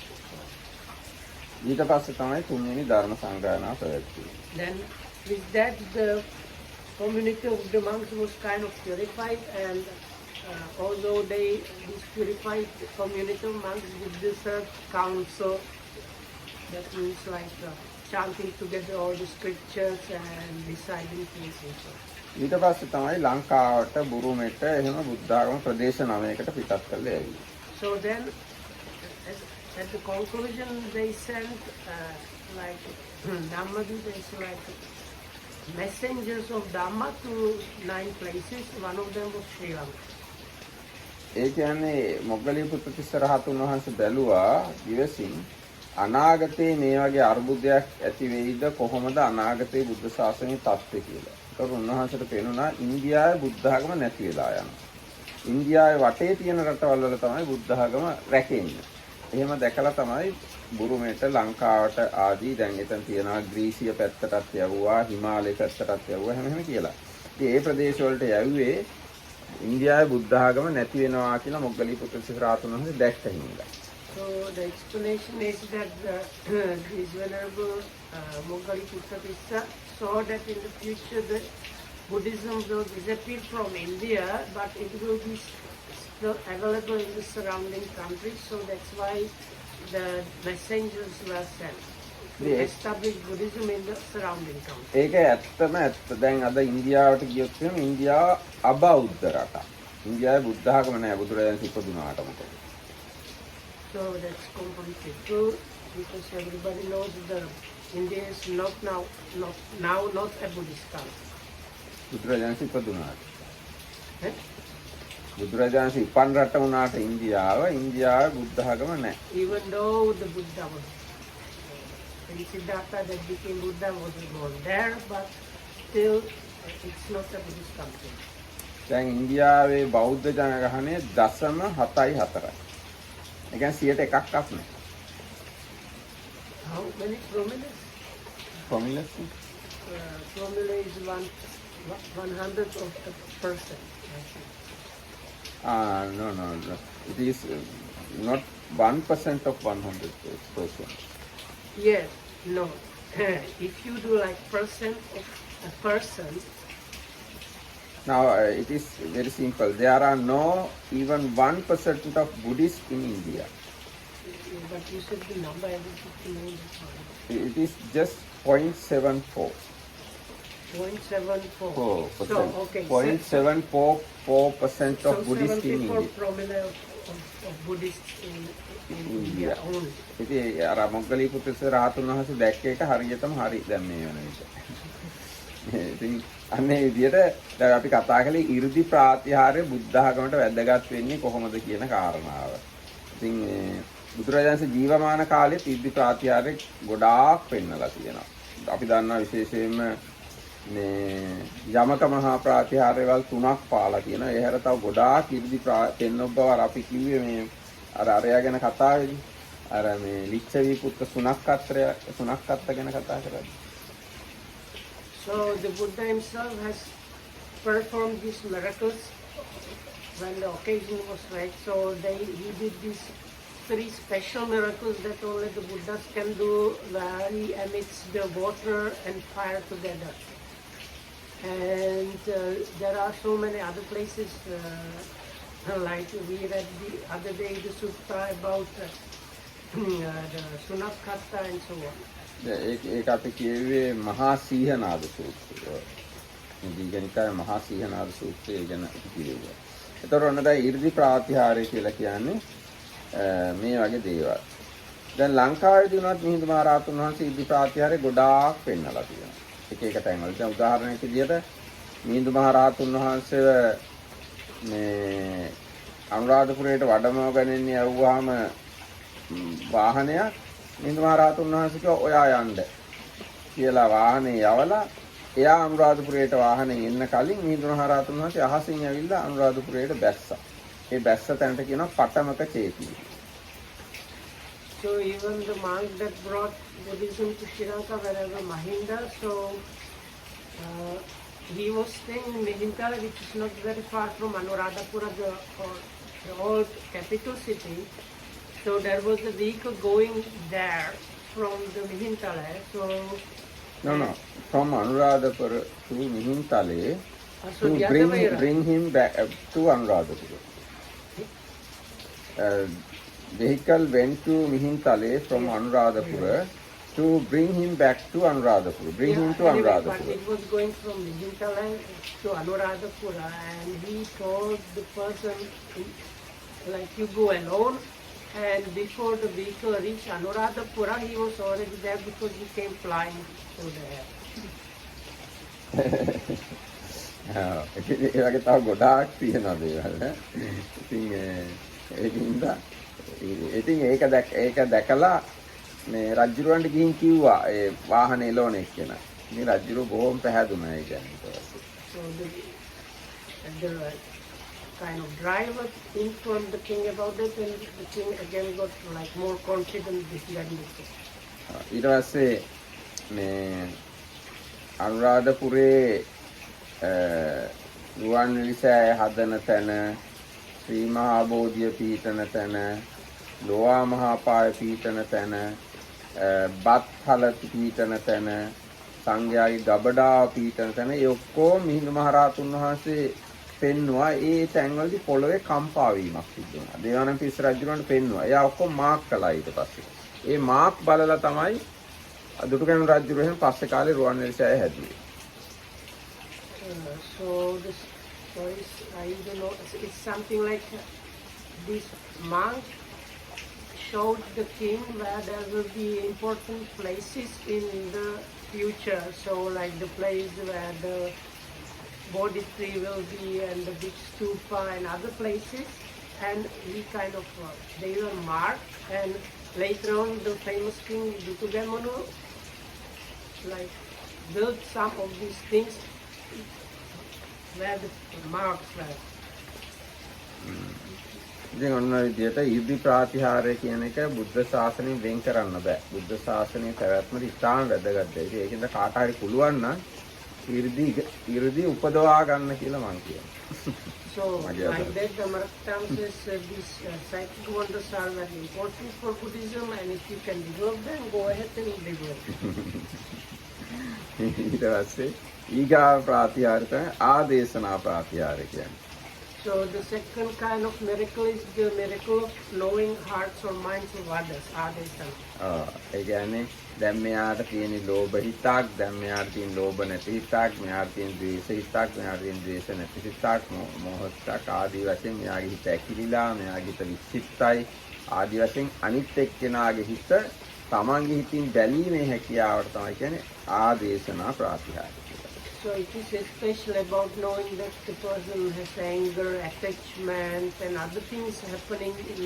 ඊට පස්සේ තමයි තුන්වෙනි ධර්ම සංගායනාව පැවැත්වුවේ. Then with that the community of the monks was kind of purified, and although this purified community of monks did deserve council, that means like chanting together all the scriptures and deciding things and so on. ඊට පස්සේ තමයි ලංකාවට බුරුමෙට එහෙම බුද්ධ ආගම ප්‍රදේශ 9කට පිටත් කළේ ඇවිල්ලා. So then, at the conclusion, they sent like Dhammadutta is like messengers of Dhamma to 9 places. One of them was Sri Lanka. ඒ කියන්නේ මොග්ගලී පුත්තිස්ස රහතුන් වහන්සේ බැලුවා දිවසින් අනාගතේ මේ වගේ අර්බුදයක් ඇති වෙයිද කොහොමද අනාගතේ බුද්ධ ශාසනයේ තත්ත්වය කියලා. ඒක උන්වහන්සේට පේනුණා ඉන්දියාවේ බුද්ධ ආගම නැති වෙලා යනවා. ඉන්දියාවේ වටේ තියෙන රටවල් වල තමයි බුද්ධ ආගම රැකෙන්නේ. එහෙම දැකලා තමයි බුරුමේට ලංකාවට ආදී දැන් එතන තියෙනවා ග්‍රීසිය පැත්තටත් යවුවා හිමාලය පැත්තටත් යවුවා හැම කියලා. ඉතින් ඒ ප්‍රදේශ වලට යවුවේ ඉන්දියාවේ බුද්ධ ආගම නැති වෙනවා කියලා මොග්ගලී පුත්තිස්ස රහතුන් වහන්සේ දැක්ක හින්දා. So the explanation is that this venerable Moggaliputta saw that in the future the Buddhism will disappear from India, but it will be still available in the surrounding countries. So that's why the messengers were sent to establish Buddhism in the surrounding countries. ඒක ඇත්තම ඇත්ත. දැන් අද ඉන්දියාවට ගියොත් එහෙනම් ඉන්දියාව අබෞද්ධ රටක්. ඉන්දියාවේ බුද්ධ ආගම නැහැ බුදුරජාණන් ඉපදුනාට මොකද? So that's completely true because everybody knows that India is not a Buddhist country. බුදුරජාණන් ඉපදුනාට. Eh? බුදුරජාණන් ඉපන් රට වුණාට ඉන්දියාවේ බුද්ධ ආගම නැහැ. Even though the Buddha was and Siddhartha that became Buddha was born there, but still it's not a Buddhist country. දැන් ඉන්දියාවේ බෞද්ධ ජනගහනය 0.74යි. ඒ කියන්නේ 100%ක්වත් නැහැ. How many prominent? ප්‍රොමිලස් Promille is 100 of a person. no. It is not 1% of 100%. Yes, no. If you do like percent of a person, Now it is very simple. There are no even 1% of Buddhists in India. but you said the number, I will put the name. It is just 0.74. 0.74. 4%. So, okay. 0.744% of Buddhists in 74 India. promille of Buddhists in India only. ඉතින් අර මොග්ගලී පුත්තිස්ස රහතුන් වහන්සේ දැක්ක එක හරියටම හරි දැන් මේ වෙන විදිහට. ඉතින් අන්නේ විදිහට දැන් අපි කතා කළේ 이르දි ප්‍රාතිහාර්ය බුද්ධ ආගමට වැදගත් වෙන්නේ කොහොමද කියන කාරණාව. ඉතින් බුදුරජාණන්සේ ජීවමාන කාලෙත් 이르දි ප්‍රාතිහාර්ය ගොඩාක් පෙන්නලා තියෙනවා. අපි දන්නා විශේෂයෙන්ම මේ යමක මහා ප්‍රාතිහාර්යවල් 3ක් පාලා තියෙනවා. ඒ හැර තව ගොඩාක් 이르දි පෙන්නොත් බව අපි කිව්වේ මේ අර අරයා ගැන කතාවේදී. අර මේ ලිච්ඡවි පුත්ත සුනක්කත්ත ගැන කතා කරා. So the Buddha himself has performed these miracles when the occasion was right. So he did these 3 special miracles that only the Buddhas can do, where he emits the water and fire together. And there are so many other places, like we read the other day the sutta about the Sunakata and so on. ඒක අපි කියුවේ මහා සීහනාද සූත්‍රය. දීඝනිකායේ මහා සීහනාද සූත්‍රය ගැන අපි කියුවා. ඒතර ඔන්න දැන් 이르දි ප්‍රාතිහාර්ය කියලා කියන්නේ මේ වගේ දේවල්. දැන් ලංකාවේදී උනත් මිහිඳු මහ රහතුන් වහන්සේ 이르දි ප්‍රාතිහාර්ය ගොඩාක් පෙන්නලා තියෙනවා. එක තැන්වල. දැන් උදාහරණයක් විදිහට මිහිඳු මහ රහතුන් වහන්සේව මේ අනුරාධපුරයට වඩමවගෙන යවුවාම වාහනයක් මිහිඳු මහ රහතුන් වහන්සේ කිව්වා ඔයා යන්න කියලා වාහනේ යවලා එයා අනුරාධපුරයට වාහනේ එන්න කලින් මිහිඳු මහ රහතුන් වහන්සේ අහසින් ඇවිල්ලා අනුරාධපුරයට බැස්සා. ඒ බැස්ස තැනට කියනවා පටමක Chetiya. So even the monk that brought Buddhism to Sri Lanka, wherever Mahinda, so he was staying in Mehintala, which is not very far from Anuradhapura, the old capital city. So there was a vehicle going there from the Mehintala. So No. From Anuradhapura to Mihintale so to bring him back to Anuradhapura. Vehicle went to Mihintale from Anuradhapura to bring him back to Anuradhapura, bring him to anyway, but Anuradhapura. it was going from Hinterland to Anuradhapura, and he told the person, like, you go alone. And before the vehicle reached Anuradhapura, he was already there because he came flying through the air. ඒ වගේ තව ගොඩාක් තියෙනවා දේවල්. ඉතින් ඒක දැකලා මේ රජුරවන්ට ගිහින් කිව්වා ඒ වාහනේ එලෝන එක්කෙනා. ඉතින් රජුර බොහොම පැහැදුනා ඒ කියන්නේ. So the kind of driver informed the king about it, and the king again got like more confident this than before. ඊට පස්සේ මේ අනුරාධපුරේ රුවන්වැලිසෑය හදන තැන, ශ්‍රී මහා බෝධිය පීඨන තැන, ලෝවා මහා පාය පීඨන තැන, බත් හල පීඨන තැන, සංඝයාගේ ගබඩාව පීඨන තැන, ඒ ඔක්කොම මිහිඳු මහරහතුන් වහන්සේ පෙන්නවා. ඒ තැන්වලදී පොළවේ කම්පා වීමක් සිද්ධ වුණා. දේවානම්පියතිස්ස රජුණන්ට පෙන්නවා. එයා ඔක්කොම මාක් කළා ඊට පස්සේ. ඒ මාක් බලලා තමයි දුටුගැමුණු රජු වෙන පස්සේ කාලේ රුවන්වැලිසෑය හැදුවේ. So this choice, I don't know, it's something like this monk showed the king where there will be important places in the future. So like the place where the Bodhi tree will be and the big stupa and other places, and he kind of they were marked, and later on the famous king Dutugamunu like built some of these things where the marks were. ඉතින් ඔන්න ඔය විදිහට ඉර්ධි ප්‍රාතිහාරය කියන එක බුද්ධ ශාසනයෙන් වෙන් කරන්න බෑ. බුද්ධ ශාසනයේ පැවැත්මට ඉතාම වැදගත් දෙයක්. ඒකෙන්ද කාට හරි පුළුවන් නම් ඉර්ධි උපදවා ගන්න කියලා මම කියනවා. So like that the Maratham says these psychic wonders are very important for Buddhism, and if you can develop them, go ahead and develop them. ඊට පස්සේ ඊගාව ප්‍රාතිහාරය තමයි ආදේශනා ප්‍රාතිහාරය කියන්නේ. So the second kind of miracle is the miracle of knowing hearts or minds of others. Adesana. ඒ කියන්නේ දැන් මෙයාට තියෙන ලෝභ හිතක්, දැන් මෙයාට තියෙන ලෝභ නැති හිතක්, මෙයාට තියෙන ද්වේෂ හිතක්, මෙයාට තියෙන ද්වේෂ නැති හිතක්, මෝහ හිතක් ආදී වශයෙන් මෙයාගේ හිත ඇකිලිලා, මෙයාගේ හිත වික්ෂිප්තයි ආදී වශයෙන් අනිත් එක්කෙනාගේ හිත තමන්ගේ හිතින් බැලීමේ හැකියාවට තමයි කියන්නේ ආදේශනා ප්‍රාතිහාරය. So it is especially about knowing that the person has anger, attachment, and other things happening in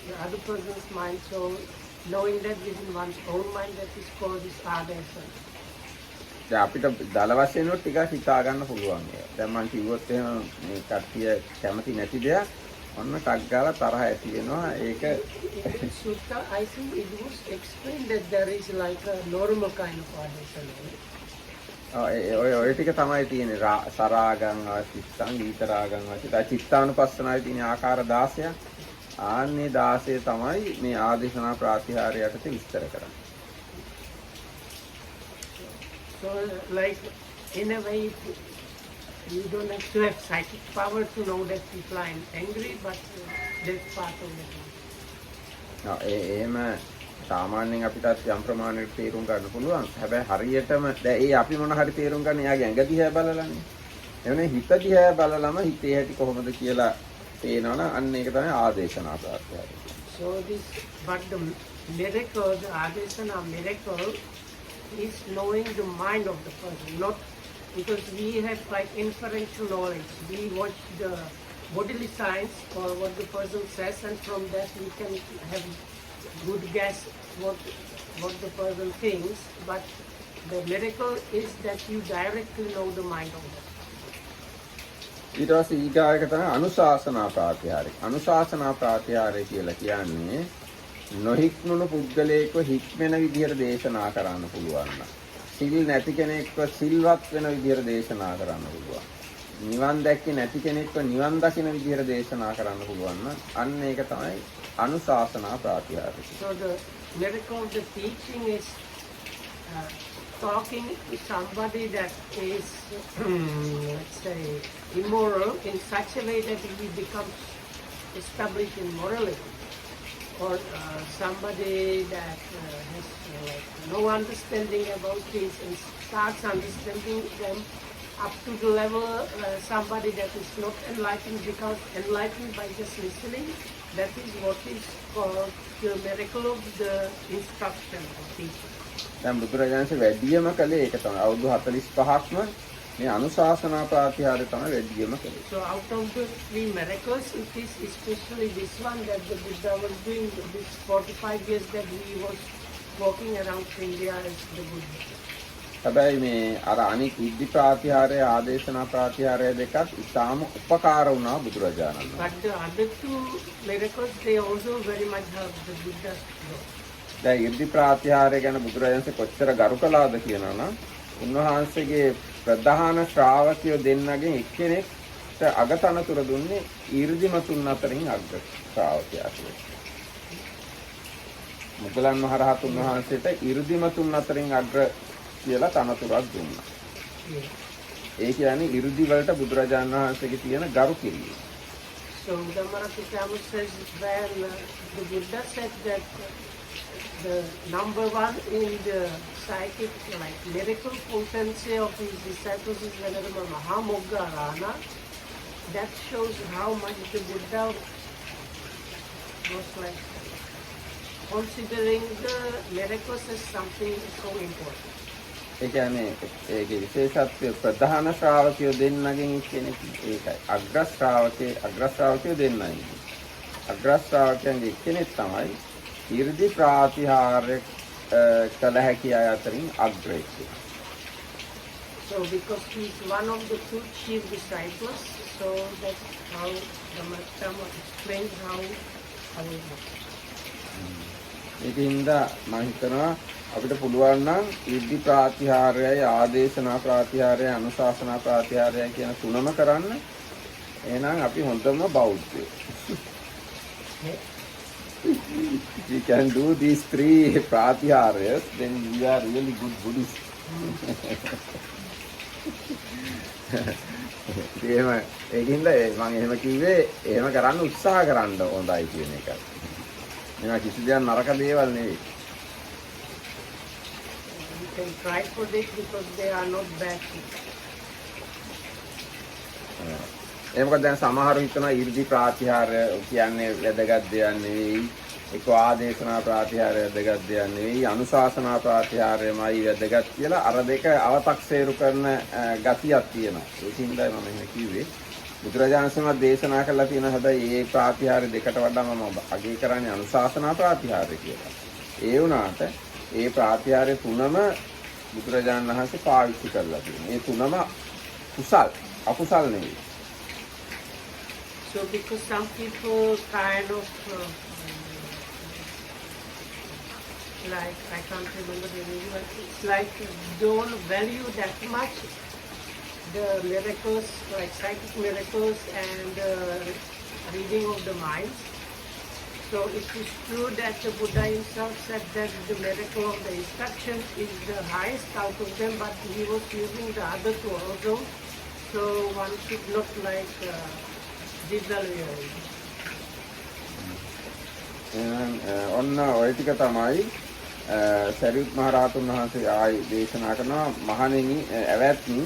the other person's mind. So knowing that within one's own mind, that is called this adesana. දැන් අපිට දල වශයෙන් උත් ටිකක් හිතා ගන්න පුළුවන්. දැන් මම කිව්වොත් එහෙම මේ කට්ටිය කැමති නැති දෙයක් ඔන්න ටක් ගාලා තරහ ඇති වෙනවා. ඒක Sutta, I think it was explained that there is like a normal kind of adesana. ඔය ටික තමයි තියෙන්නේ. සරාගං චිත්තං ඊතරාගං චිත්ත චිත්තානුපස්සනාවේ තියෙන ආකාර 16ක්. ආන්නේ 16 තමයි මේ ආදේශනා ප්‍රාතිහාරය යටතේ විස්තර කරන්නේ. So like in a way you don't have to have psychic power to know that people are angry, but that's part of it. එහෙම සාමාන්‍යයෙන් අපිටත් යම් ප්‍රමාණයකට තේරුම් ගන්න පුළුවන්. හැබැයි හරියටම දැන් ඒ අපි මොන හරි තේරුම් ගන්න එයාගේ ඇඟ දිහා බලලානේ. එවනේ හිත දිහා බලලම හිතේ හැටි කොහොමද කියලා තේනවනම් අන්න ඒක තමයි ආදේශනා ප්‍රාතිහාරය. So this, but the miracle, the adesana miracle is knowing the mind of the person, not because we have like inferential knowledge. We watch the bodily signs or what the person says, and from that we can have good guess what the person thinks. But the miracle is that you directly know the mind of the person. ඊට පස්සේ ඊගායක තමයි අනුශාසනා ප්‍රාතිහාරය. අනුශාසනා ප්‍රාතිහාරය කියලා කියන්නේ නොහික්මුණු පුද්ගලයෙක්ව හික්මෙන විදිහට දේශනා කරන්න පුළුවන් නම්. සිල් නැති කෙනෙක්ව සිල්වත් වෙන විදිහට දේශනා කරන්න පුළුවන්. නිවන් දැක්කේ නැති කෙනෙක්ව නිවන් දකින විදිහට දේශනා කරන්න පුළුවන් නම් අන්න ඒක තමයි අනුශාසනා ප්‍රාතිහාරය. So the miracle of the teaching is talking to somebody that is, let's say, immoral in such a way that he becomes established in morality. or somebody that has like no understanding about things and starts understanding them up to the level somebody that is not enlightened because enlightened by just listening. That is what is called the miracle of the instruction of teaching. දැන් බුදුරජාණන්සේ වැඩියම කළේ ඒක තමයි. අවුරුදු 45ක්ම මේ අනුශාසනා ප්‍රාතිහාර්ය තමයි වැඩියම කළේ. So out of the three miracles, it is especially this one that the Buddha was doing this 45 years that he was walking around India as the Buddha. හැබැයි මේ අර අනික් ඉද්ධි ප්‍රාතිහාර්ය ආදේශනා ප්‍රාතිහාර්ය දෙකත් ඉතාම උපකාර වුණා බුදුරජාණන් වහන්සේ. But the other two miracles, they also very much helped the Buddha. දැන් ඉද්ධි ප්‍රාතිහාර්ය ගැන බුදුරජාණන්සේ කොච්චර ගරු කළාද කියනවා නම් උන්වහන්සේගේ ප්‍රධාන ශ්‍රාවකයෝ දෙන්නගෙන් එක්කෙනෙක්ට අගතනතුර දුන්නේ ඊර්ධිමතුන් අතරින් අග්‍ර ශ්‍රාවකයා කියලා. මුගලන් මහරහතුන් වහන්සේට ඊර්ධිමතුන් අතරින් අග්‍ර කියලා තනතුරක් දුන්නා. ඒ කියන්නේ 이르දි වලට බුදුරජාණන් වහන්සේගේ තියෙන ගරු කිරීම. So Dhammaratthama says when the Buddha said that the number one in the psychic like miracle potency of his disciples is Venerable Mahamoggallana, that shows how much the Buddha was like considering the miracles as something so important. ඒ කියන්නේ ඒකේ විශේෂත්වය ප්‍රධාන ශ්‍රාවකයෝ දෙන්නගෙන් එක්කෙනෙක් ඒකයි. අග්‍ර ශ්‍රාවකයෝ දෙන්නයි. අග්‍ර ශ්‍රාවකයන්ගේ එක්කෙනෙක් තමයි 이르දි ප්‍රාතිහාර්ය කළ හැකි අය අතරින් අග්‍රයෙක්. So because he is one of the two chief disciples, so that's how Dhammaratthama explains how it works. ඒකින්ද මම හිතනවා අපිට පුළුවන් නම් ඉද්ධි ප්‍රාතිහාර්යයි ආදේශනා ප්‍රාතිහාර්යයි අනුශාසනා ප්‍රාතිහාර්යයි කියන තුනම කරන්න. එහෙනම් අපි හොඳම බෞද්ධයෝ. We can do these three pratiharyas, then we are really good Buddhists. ඒකින්ද මම එහෙම කිව්වේ එහෙම කරන්න උත්සාහ කරන්න හොඳයි කියන එකයි. මේවා කිසි දෙයක් නරක දේවල් නෙවෙයි. You can try for this because they are not bad things. ඒ මොකද දැන් සමහරව හිතනවා 이르දි ප්‍රාතිහාර්ය කියන්නේ වැදගත් දෙයක් නෙවෙයි. ඒක ආදේශනා ප්‍රාතිහාර්ය වැදගත් දෙයක් නෙවෙයි. අනුශාසනා ප්‍රාතිහාර්යමයි වැදගත් කියලා අර දෙක අව탁සේරු කරන ගතියක් තියෙනවා. ඒකින්දයි මම එහෙම කිව්වේ. බුදුරජාණන් වහන්සේ දේශනා කළා තියෙන හැබැයි මේ ප්‍රාතිහාර්ය දෙකට වඩා මම අගය කරන්නේ අනුශාසනා ප්‍රාතිහාර්ය කියලා. ඒ වුණාට ඒ ප්‍රාතිහාර්ය තුනම බුදුරජාණන් වහන්සේ පාවිච්චි කරලා තියෙනවා. ඒ තුනම කුසල් අකුසල් නෙවෙයි. So because some people kind of like I can't remember the name, but it's like don't value that much the miracles, like psychic miracles and reading of the mind. So it is true that the Buddha himself said that the miracle of the instruction is the highest out of them, but he was using the other two also. So one should not like devalue it. ඔන්න ඔය ටික තමයි සරියුත් මහ රහතුන් වහන්සේ ආයි දේශනා කරනවා මහණෙනි ඇවැත්නි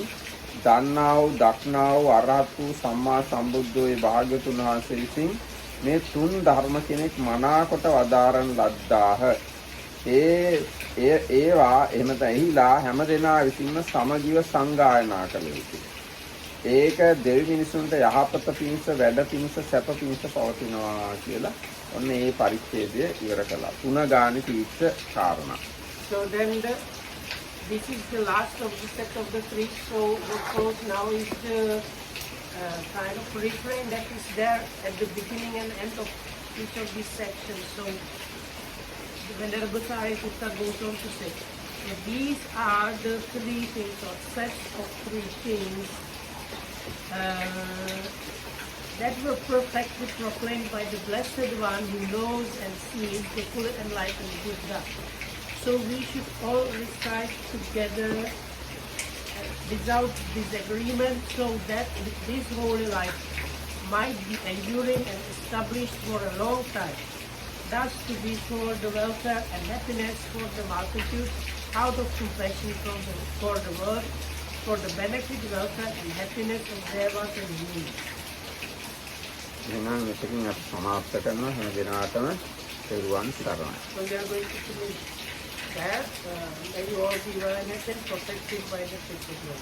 දන්නා වූ දක්නා වූ අරහත් වූ සම්මා සම්බුද්ධෝ ඒ භාග්‍යතුන් වහන්සේ විසින් මේ තුන් ධර්ම කෙනෙක් මනාකොට වදාරන ලද්දාහ. ඒවා එහෙම තැහිලා හැමදෙනා විසින්ම සමගිව සංගායනා කළ යුතුයි. ඒක දෙවි මිනිසුන්ට යහපත පිණිස වැඩ පිණිස සැප පිණිස පවතිනවා කියලා ඔන්න ඒ පරිච්ඡේදය ඉවර කළා. තුන ගානේ තීච්ඡ කාරණා. So then this is the last of the set of the three. So what goes now is the kind of refrain that is there at the beginning and end of each of these sections. So the Venerable Sariputta goes on to say that these are the three things or sets of three things that were perfectly proclaimed by the Blessed One who knows and sees the full enlightened Buddha. So we should all recite together without disagreement so that this holy life might be enduring and established for a long time. thus to be for the welfare and happiness for the multitude, out of compassion for the world, for the benefit, welfare and happiness of devas and humans. එහෙනම් මෙතකින් අපි සමාප්ත කරනවා හැම දිනකටම පෙරුවන් සරණයි. So we are going to finish that. May you all be well and protected by the Christ of God.